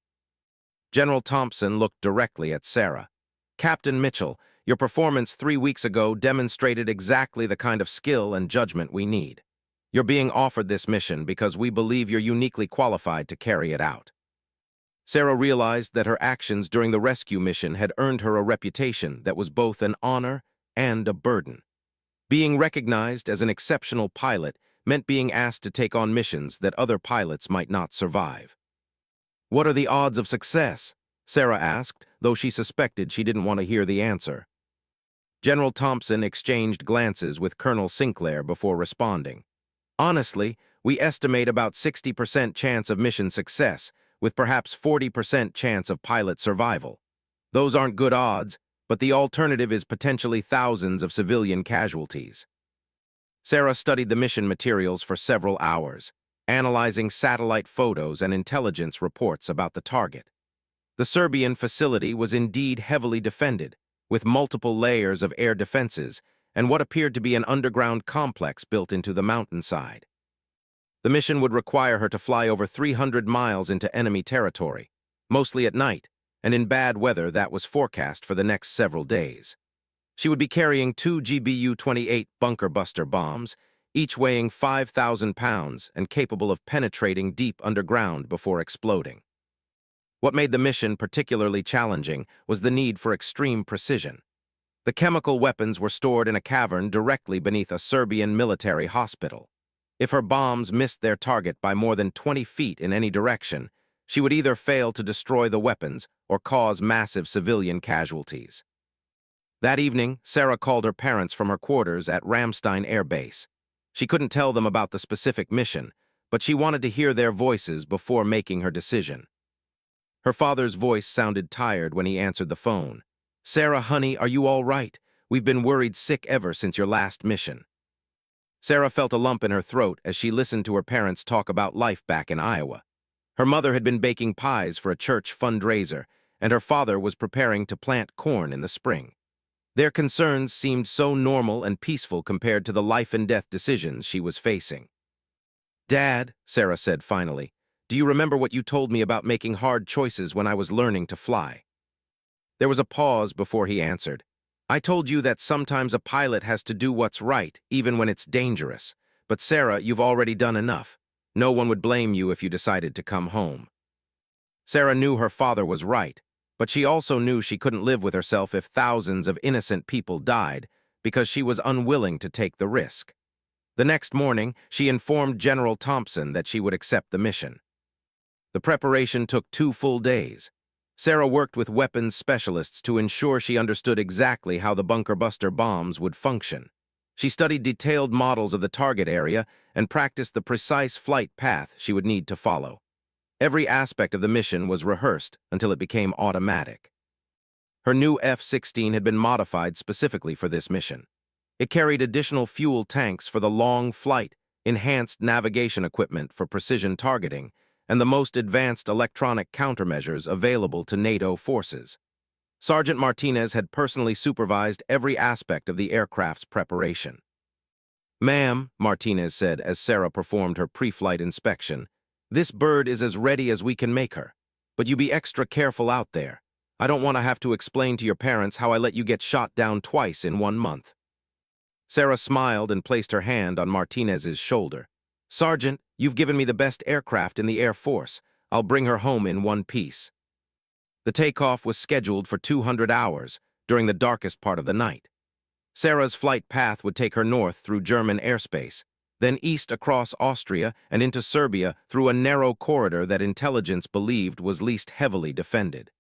General Thompson looked directly at Sarah. "Captain Mitchell, your performance 3 weeks ago demonstrated exactly the kind of skill and judgment we need. You're being offered this mission because we believe you're uniquely qualified to carry it out." Sarah realized that her actions during the rescue mission had earned her a reputation that was both an honor and a burden. Being recognized as an exceptional pilot meant being asked to take on missions that other pilots might not survive. "What are the odds of success?" Sarah asked, though she suspected she didn't want to hear the answer. General Thompson exchanged glances with Colonel Sinclair before responding. "Honestly, we estimate about 60% chance of mission success, with perhaps 40% chance of pilot survival. Those aren't good odds, but the alternative is potentially thousands of civilian casualties." Sarah studied the mission materials for several hours, analyzing satellite photos and intelligence reports about the target. The Serbian facility was indeed heavily defended, with multiple layers of air defenses and what appeared to be an underground complex built into the mountainside. The mission would require her to fly over 300 miles into enemy territory, mostly at night, and in bad weather that was forecast for the next several days. She would be carrying 2 GBU-28 bunker buster bombs, each weighing 5,000 pounds and capable of penetrating deep underground before exploding. What made the mission particularly challenging was the need for extreme precision. The chemical weapons were stored in a cavern directly beneath a Serbian military hospital. If her bombs missed their target by more than 20 feet in any direction, she would either fail to destroy the weapons or cause massive civilian casualties. That evening, Sarah called her parents from her quarters at Ramstein Air Base. She couldn't tell them about the specific mission, but she wanted to hear their voices before making her decision. Her father's voice sounded tired when he answered the phone. "Sarah, honey, are you all right? We've been worried sick ever since your last mission." Sarah felt a lump in her throat as she listened to her parents talk about life back in Iowa. Her mother had been baking pies for a church fundraiser, and her father was preparing to plant corn in the spring. Their concerns seemed so normal and peaceful compared to the life-and-death decisions she was facing. "Dad," Sarah said finally, "do you remember what you told me about making hard choices when I was learning to fly?" There was a pause before he answered. "I told you that sometimes a pilot has to do what's right, even when it's dangerous. But Sarah, you've already done enough. No one would blame you if you decided to come home." Sarah knew her father was right, but she also knew she couldn't live with herself if thousands of innocent people died because she was unwilling to take the risk. The next morning, she informed General Thompson that she would accept the mission. The preparation took 2 full days. Sarah worked with weapons specialists to ensure she understood exactly how the bunker buster bombs would function. She studied detailed models of the target area and practiced the precise flight path she would need to follow. Every aspect of the mission was rehearsed until it became automatic. Her new F-16 had been modified specifically for this mission. It carried additional fuel tanks for the long flight, enhanced navigation equipment for precision targeting, and the most advanced electronic countermeasures available to NATO forces. Sergeant Martinez had personally supervised every aspect of the aircraft's preparation. "Ma'am," Martinez said as Sarah performed her pre-flight inspection, "this bird is as ready as we can make her. But you be extra careful out there. I don't want to have to explain to your parents how I let you get shot down twice in 1 month." Sarah smiled and placed her hand on Martinez's shoulder. "Sergeant, you've given me the best aircraft in the Air Force. I'll bring her home in one piece." The takeoff was scheduled for 200 hours, during the darkest part of the night. Sarah's flight path would take her north through German airspace, then east across Austria and into Serbia through a narrow corridor that intelligence believed was least heavily defended.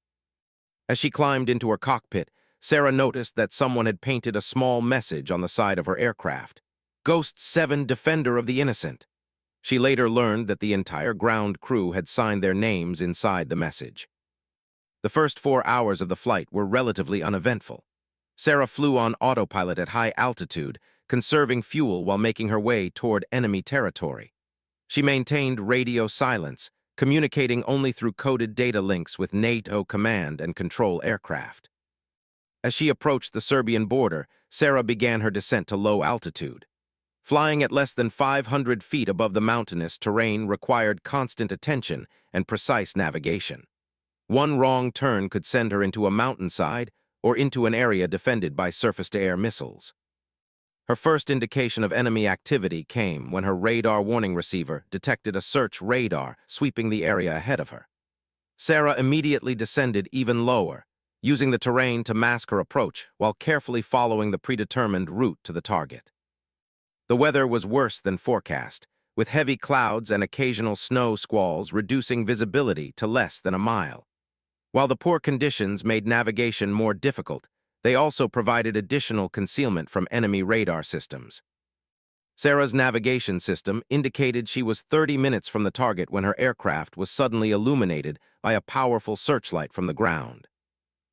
As she climbed into her cockpit, Sarah noticed that someone had painted a small message on the side of her aircraft. "Ghost 7, Defender of the Innocent." She later learned that the entire ground crew had signed their names inside the message. The first 4 hours of the flight were relatively uneventful. Sarah flew on autopilot at high altitude, conserving fuel while making her way toward enemy territory. She maintained radio silence, communicating only through coded data links with NATO command and control aircraft. As she approached the Serbian border, Sarah began her descent to low altitude. Flying at less than 500 feet above the mountainous terrain required constant attention and precise navigation. One wrong turn could send her into a mountainside or into an area defended by surface-to-air missiles. Her first indication of enemy activity came when her radar warning receiver detected a search radar sweeping the area ahead of her. Sarah immediately descended even lower, using the terrain to mask her approach while carefully following the predetermined route to the target. The weather was worse than forecast, with heavy clouds and occasional snow squalls reducing visibility to less than a mile. While the poor conditions made navigation more difficult, they also provided additional concealment from enemy radar systems. Sarah's navigation system indicated she was 30 minutes from the target when her aircraft was suddenly illuminated by a powerful searchlight from the ground.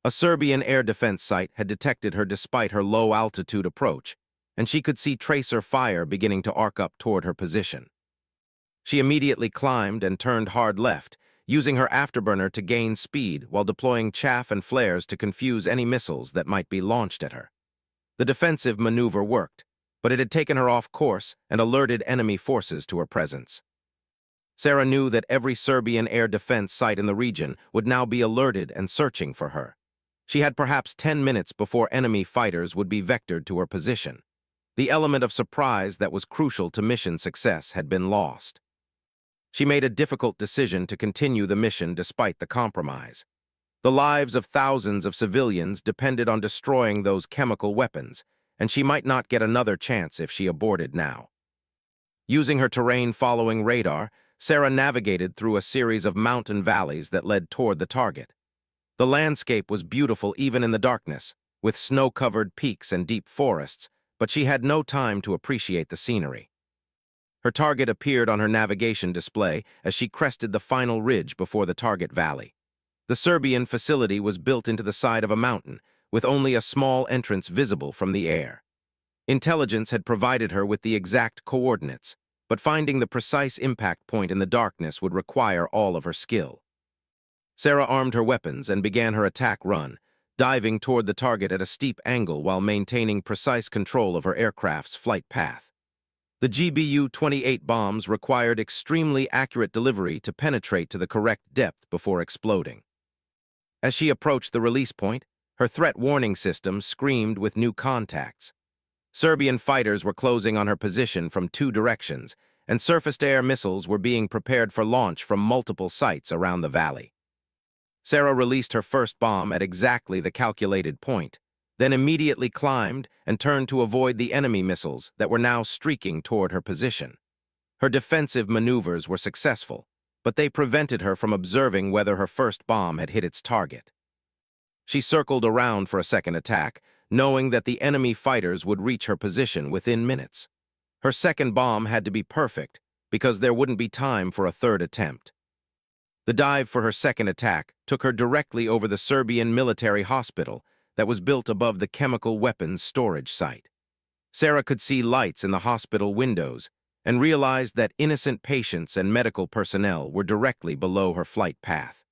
A Serbian air defense site had detected her despite her low-altitude approach, and she could see tracer fire beginning to arc up toward her position. She immediately climbed and turned hard left, using her afterburner to gain speed while deploying chaff and flares to confuse any missiles that might be launched at her. The defensive maneuver worked, but it had taken her off course and alerted enemy forces to her presence. Sarah knew that every Serbian air defense site in the region would now be alerted and searching for her. She had perhaps 10 minutes before enemy fighters would be vectored to her position. The element of surprise that was crucial to mission success had been lost. She made a difficult decision to continue the mission despite the compromise. The lives of thousands of civilians depended on destroying those chemical weapons, and she might not get another chance if she aborted now. Using her terrain-following radar, Sarah navigated through a series of mountain valleys that led toward the target. The landscape was beautiful even in the darkness, with snow-covered peaks and deep forests, but she had no time to appreciate the scenery. Her target appeared on her navigation display as she crested the final ridge before the target valley. The Serbian facility was built into the side of a mountain, with only a small entrance visible from the air. Intelligence had provided her with the exact coordinates, but finding the precise impact point in the darkness would require all of her skill. Sarah armed her weapons and began her attack run, diving toward the target at a steep angle while maintaining precise control of her aircraft's flight path. The GBU-28 bombs required extremely accurate delivery to penetrate to the correct depth before exploding. As she approached the release point, her threat warning system screamed with new contacts. Serbian fighters were closing on her position from 2 directions, and surface-to-air missiles were being prepared for launch from multiple sites around the valley. Sarah released her first bomb at exactly the calculated point, then immediately climbed and turned to avoid the enemy missiles that were now streaking toward her position. Her defensive maneuvers were successful, but they prevented her from observing whether her first bomb had hit its target. She circled around for a second attack, knowing that the enemy fighters would reach her position within minutes. Her second bomb had to be perfect, because there wouldn't be time for a third attempt. The dive for her second attack took her directly over the Serbian military hospital that was built above the chemical weapons storage site. Sarah could see lights in the hospital windows and realized that innocent patients and medical personnel were directly below her flight path.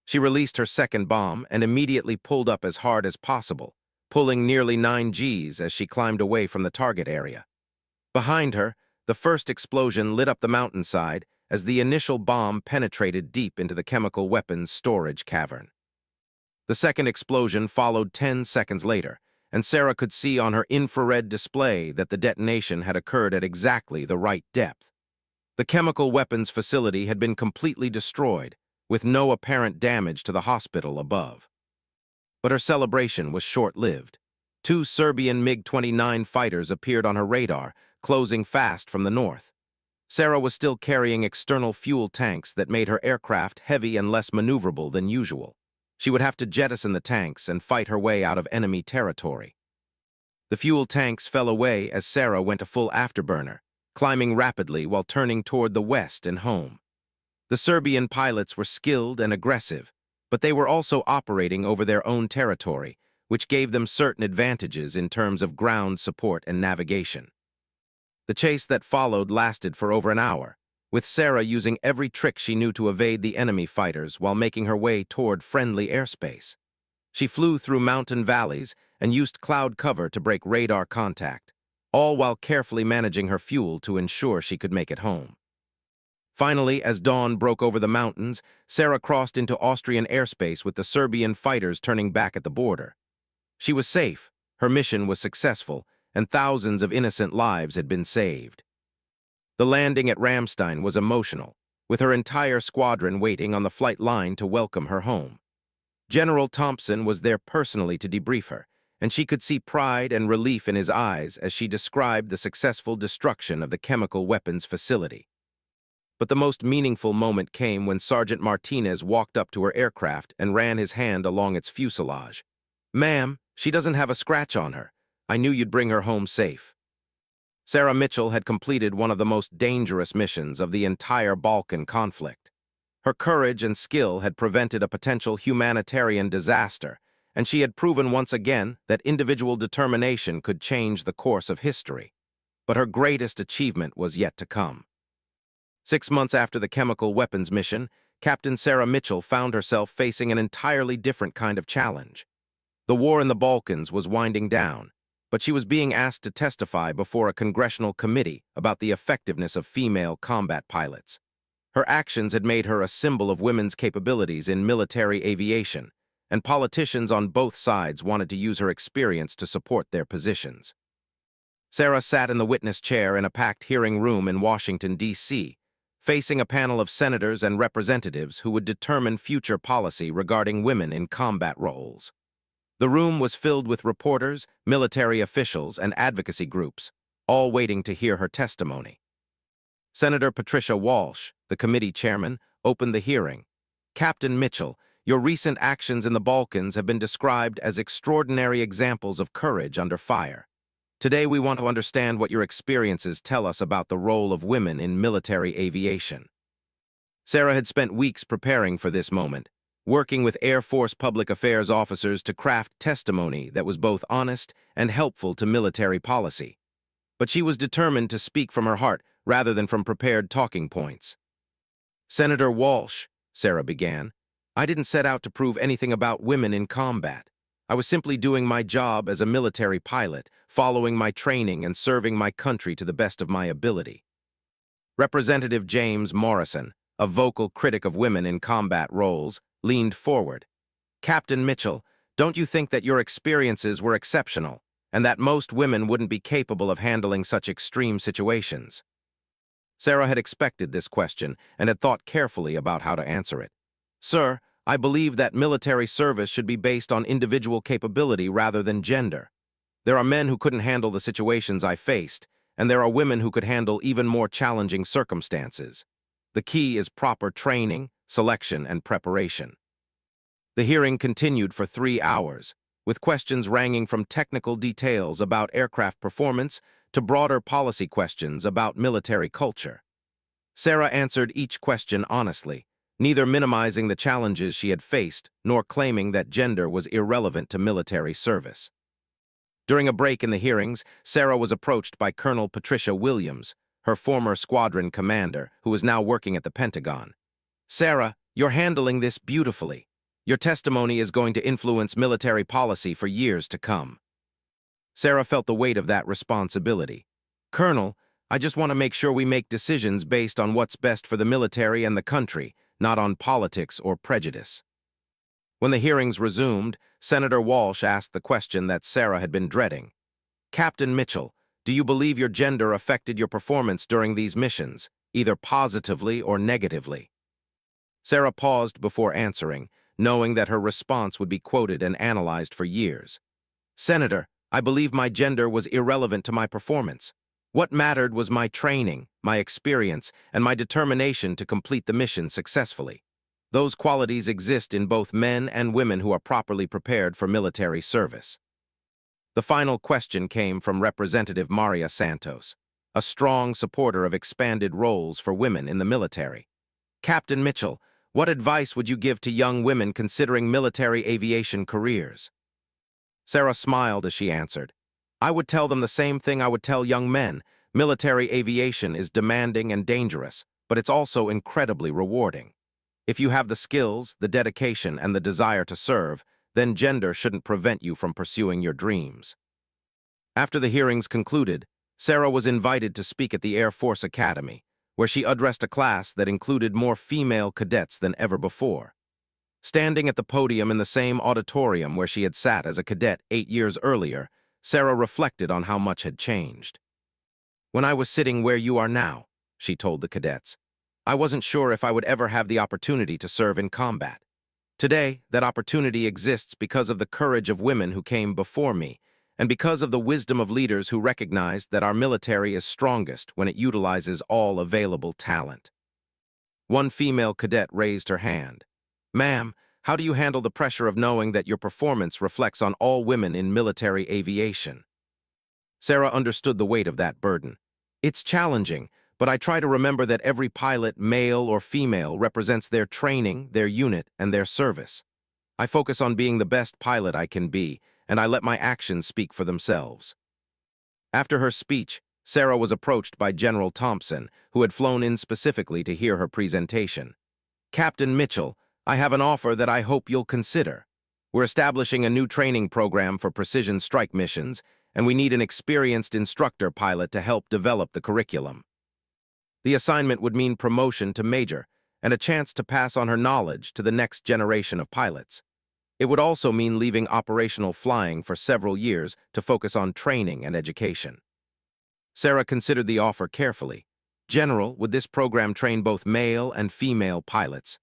She released her second bomb and immediately pulled up as hard as possible, pulling nearly 9 Gs as she climbed away from the target area. Behind her, the first explosion lit up the mountainside as the initial bomb penetrated deep into the chemical weapons storage cavern. The second explosion followed 10 seconds later, and Sarah could see on her infrared display that the detonation had occurred at exactly the right depth. The chemical weapons facility had been completely destroyed, with no apparent damage to the hospital above. But her celebration was short-lived. 2 Serbian MiG-29 fighters appeared on her radar, closing fast from the north. Sarah was still carrying external fuel tanks that made her aircraft heavy and less maneuverable than usual. She would have to jettison the tanks and fight her way out of enemy territory. The fuel tanks fell away as Sarah went to full afterburner, climbing rapidly while turning toward the west and home. The Serbian pilots were skilled and aggressive, but they were also operating over their own territory, which gave them certain advantages in terms of ground support and navigation. The chase that followed lasted for over an hour, with Sarah using every trick she knew to evade the enemy fighters while making her way toward friendly airspace. She flew through mountain valleys and used cloud cover to break radar contact, all while carefully managing her fuel to ensure she could make it home. Finally, as dawn broke over the mountains, Sarah crossed into Austrian airspace with the Serbian fighters turning back at the border. She was safe, her mission was successful, and thousands of innocent lives had been saved. The landing at Ramstein was emotional, with her entire squadron waiting on the flight line to welcome her home. General Thompson was there personally to debrief her, and she could see pride and relief in his eyes as she described the successful destruction of the chemical weapons facility. But the most meaningful moment came when Sergeant Martinez walked up to her aircraft and ran his hand along its fuselage. "Ma'am, she doesn't have a scratch on her. I knew you'd bring her home safe." Sarah Mitchell had completed one of the most dangerous missions of the entire Balkan conflict. Her courage and skill had prevented a potential humanitarian disaster, and she had proven once again that individual determination could change the course of history. But her greatest achievement was yet to come. 6 months after the chemical weapons mission, Captain Sarah Mitchell found herself facing an entirely different kind of challenge. The war in the Balkans was winding down, but she was being asked to testify before a congressional committee about the effectiveness of female combat pilots. Her actions had made her a symbol of women's capabilities in military aviation, and politicians on both sides wanted to use her experience to support their positions. Sarah sat in the witness chair in a packed hearing room in Washington, D.C., facing a panel of senators and representatives who would determine future policy regarding women in combat roles. The room was filled with reporters, military officials, and advocacy groups, all waiting to hear her testimony. Senator Patricia Walsh, the committee chairman, opened the hearing. "Captain Mitchell, your recent actions in the Balkans have been described as extraordinary examples of courage under fire. Today we want to understand what your experiences tell us about the role of women in military aviation." Sarah had spent weeks preparing for this moment, working with Air Force public affairs officers to craft testimony that was both honest and helpful to military policy. But she was determined to speak from her heart rather than from prepared talking points. "Senator Walsh," Sarah began, "I didn't set out to prove anything about women in combat. I was simply doing my job as a military pilot, following my training and serving my country to the best of my ability." Representative James Morrison, a vocal critic of women in combat roles, leaned forward. "Captain Mitchell, don't you think that your experiences were exceptional, and that most women wouldn't be capable of handling such extreme situations?" Sarah had expected this question and had thought carefully about how to answer it. "Sir, I believe that military service should be based on individual capability rather than gender. There are men who couldn't handle the situations I faced, and there are women who could handle even more challenging circumstances. The key is proper training, selection, and preparation." The hearing continued for 3 hours, with questions ranging from technical details about aircraft performance to broader policy questions about military culture. Sarah answered each question honestly, neither minimizing the challenges she had faced nor claiming that gender was irrelevant to military service. During a break in the hearings, Sarah was approached by Colonel Patricia Williams, her former squadron commander, who was now working at the Pentagon. "Sarah, you're handling this beautifully. Your testimony is going to influence military policy for years to come." Sarah felt the weight of that responsibility. "Colonel, I just want to make sure we make decisions based on what's best for the military and the country, not on politics or prejudice." When the hearings resumed, Senator Walsh asked the question that Sarah had been dreading. "Captain Mitchell, do you believe your gender affected your performance during these missions, either positively or negatively?" Sarah paused before answering, knowing that her response would be quoted and analyzed for years. "Senator, I believe my gender was irrelevant to my performance. What mattered was my training, my experience, and my determination to complete the mission successfully. Those qualities exist in both men and women who are properly prepared for military service." The final question came from Representative Maria Santos, a strong supporter of expanded roles for women in the military. "Captain Mitchell, what advice would you give to young women considering military aviation careers?" Sarah smiled as she answered, "I would tell them the same thing I would tell young men. Military aviation is demanding and dangerous, but it's also incredibly rewarding. If you have the skills, the dedication, and the desire to serve, then gender shouldn't prevent you from pursuing your dreams." After the hearings concluded, Sarah was invited to speak at the Air Force Academy, where she addressed a class that included more female cadets than ever before. Standing at the podium in the same auditorium where she had sat as a cadet 8 years earlier, Sarah reflected on how much had changed. "When I was sitting where you are now," she told the cadets, "I wasn't sure if I would ever have the opportunity to serve in combat. Today, that opportunity exists because of the courage of women who came before me, and because of the wisdom of leaders who recognized that our military is strongest when it utilizes all available talent. One female cadet raised her hand. Ma'am, how do you handle the pressure of knowing that your performance reflects on all women in military aviation? Sarah understood the weight of that burden. It's challenging, but I try to remember that every pilot, male or female, represents their training, their unit, and their service. I focus on being the best pilot I can be, and I let my actions speak for themselves. After her speech, Sarah was approached by General Thompson, who had flown in specifically to hear her presentation. Captain Mitchell, I have an offer that I hope you'll consider. We're establishing a new training program for precision strike missions, and we need an experienced instructor pilot to help develop the curriculum. The assignment would mean promotion to major and a chance to pass on her knowledge to the next generation of pilots. It would also mean leaving operational flying for several years to focus on training and education. Sarah considered the offer carefully. General, would this program train both male and female pilots?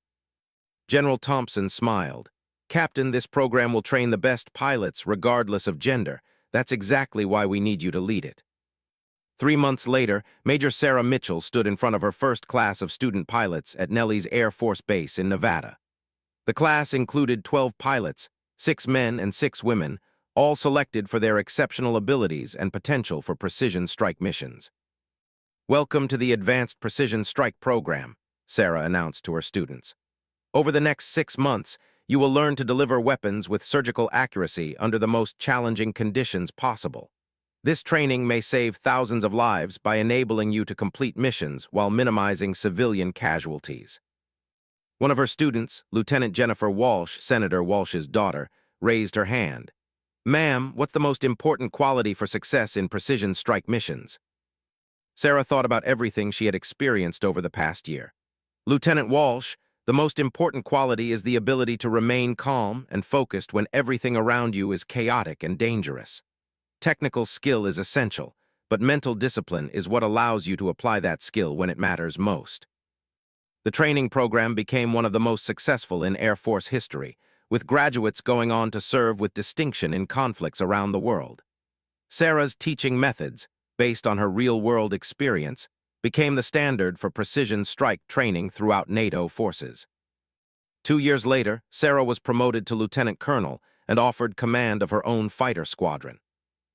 General Thompson smiled. Captain, this program will train the best pilots regardless of gender. That's exactly why we need you to lead it. 3 months later, Major Sarah Mitchell stood in front of her first class of student pilots at Nellis Air Force Base in Nevada. The class included 12 pilots, 6 men and 6 women, all selected for their exceptional abilities and potential for precision strike missions. Welcome to the Advanced Precision Strike Program, Sarah announced to her students. Over the next 6 months, you will learn to deliver weapons with surgical accuracy under the most challenging conditions possible. This training may save thousands of lives by enabling you to complete missions while minimizing civilian casualties. One of her students, Lieutenant Jennifer Walsh, Senator Walsh's daughter, raised her hand. Ma'am, what's the most important quality for success in precision strike missions? Sarah thought about everything she had experienced over the past year. Lieutenant Walsh, the most important quality is the ability to remain calm and focused when everything around you is chaotic and dangerous. Technical skill is essential, but mental discipline is what allows you to apply that skill when it matters most. The training program became one of the most successful in Air Force history, with graduates going on to serve with distinction in conflicts around the world. Sarah's teaching methods, based on her real-world experience, became the standard for precision strike training throughout NATO forces. 2 years later, Sarah was promoted to lieutenant colonel and offered command of her own fighter squadron.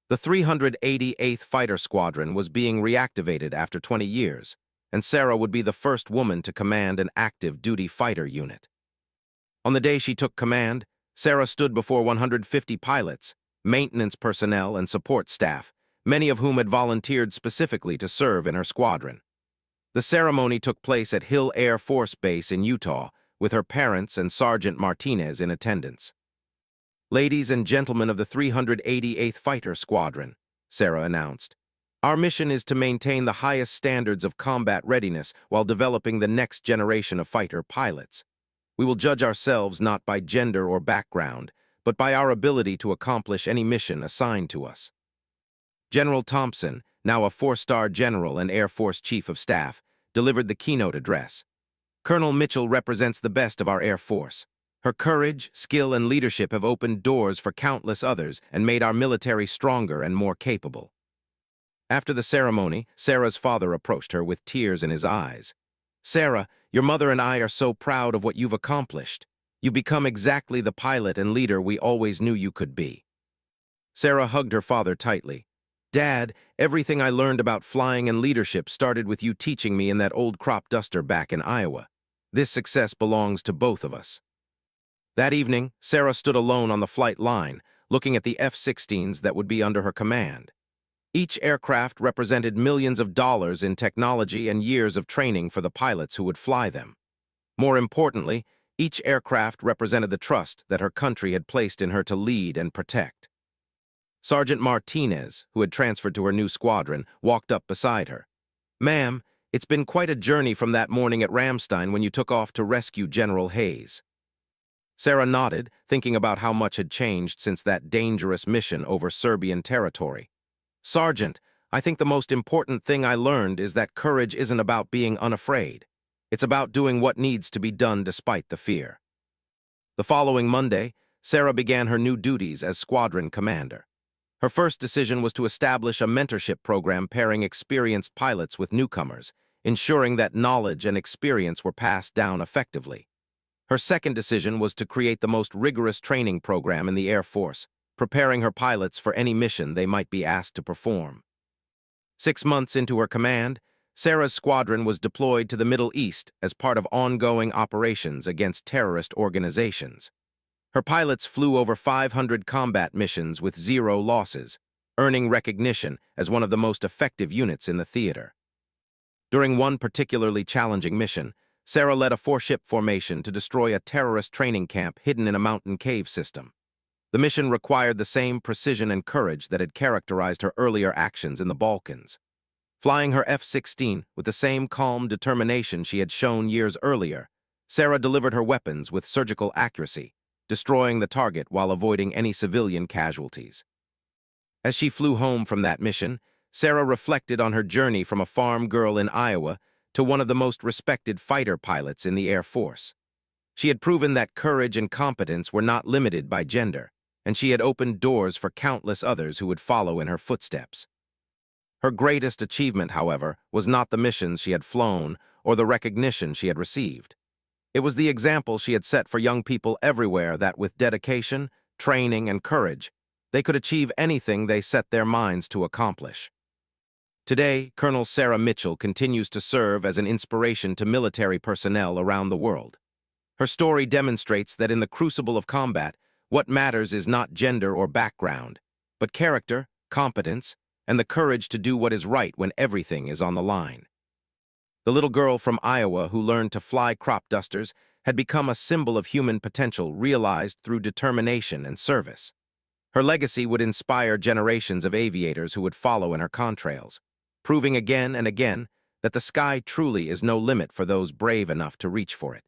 The 388th Fighter Squadron was being reactivated after 20 years, and Sarah would be the first woman to command an active-duty fighter unit. On the day she took command, Sarah stood before 150 pilots, maintenance personnel, and support staff, many of whom had volunteered specifically to serve in her squadron. The ceremony took place at Hill Air Force Base in Utah, with her parents and Sergeant Martinez in attendance. Ladies and gentlemen of the 388th Fighter Squadron, Sarah announced, our mission is to maintain the highest standards of combat readiness while developing the next generation of fighter pilots. We will judge ourselves not by gender or background, but by our ability to accomplish any mission assigned to us. General Thompson, now a 4-star general and Air Force Chief of Staff, delivered the keynote address. Colonel Mitchell represents the best of our Air Force. Her courage, skill, and leadership have opened doors for countless others and made our military stronger and more capable. After the ceremony, Sarah's father approached her with tears in his eyes. Sarah, your mother and I are so proud of what you've accomplished. You've become exactly the pilot and leader we always knew you could be. Sarah hugged her father tightly. Dad, everything I learned about flying and leadership started with you teaching me in that old crop duster back in Iowa. This success belongs to both of us. That evening, Sarah stood alone on the flight line, looking at the F-16s that would be under her command. Each aircraft represented millions of dollars in technology and years of training for the pilots who would fly them. More importantly, each aircraft represented the trust that her country had placed in her to lead and protect. Sergeant Martinez, who had transferred to her new squadron, walked up beside her. Ma'am, it's been quite a journey from that morning at Ramstein when you took off to rescue General Hayes. Sarah nodded, thinking about how much had changed since that dangerous mission over Serbian territory. Sergeant, I think the most important thing I learned is that courage isn't about being unafraid. It's about doing what needs to be done despite the fear. The following Monday, Sarah began her new duties as squadron commander. Her first decision was to establish a mentorship program pairing experienced pilots with newcomers, ensuring that knowledge and experience were passed down effectively. Her second decision was to create the most rigorous training program in the Air Force, preparing her pilots for any mission they might be asked to perform. 6 months into her command, Sarah's squadron was deployed to the Middle East as part of ongoing operations against terrorist organizations. Her pilots flew over 500 combat missions with 0 losses, earning recognition as one of the most effective units in the theater. During one particularly challenging mission, Sarah led a 4-ship formation to destroy a terrorist training camp hidden in a mountain cave system. The mission required the same precision and courage that had characterized her earlier actions in the Balkans. Flying her F-16 with the same calm determination she had shown years earlier, Sarah delivered her weapons with surgical accuracy, destroying the target while avoiding any civilian casualties. As she flew home from that mission, Sarah reflected on her journey from a farm girl in Iowa to one of the most respected fighter pilots in the Air Force. She had proven that courage and competence were not limited by gender, and she had opened doors for countless others who would follow in her footsteps. Her greatest achievement, however, was not the missions she had flown or the recognition she had received. It was the example she had set for young people everywhere that with dedication, training, and courage, they could achieve anything they set their minds to accomplish. Today, Colonel Sarah Mitchell continues to serve as an inspiration to military personnel around the world. Her story demonstrates that in the crucible of combat, what matters is not gender or background, but character, competence, and the courage to do what is right when everything is on the line. The little girl from Iowa who learned to fly crop dusters had become a symbol of human potential realized through determination and service. Her legacy would inspire generations of aviators who would follow in her contrails, proving again and again that the sky truly is no limit for those brave enough to reach for it.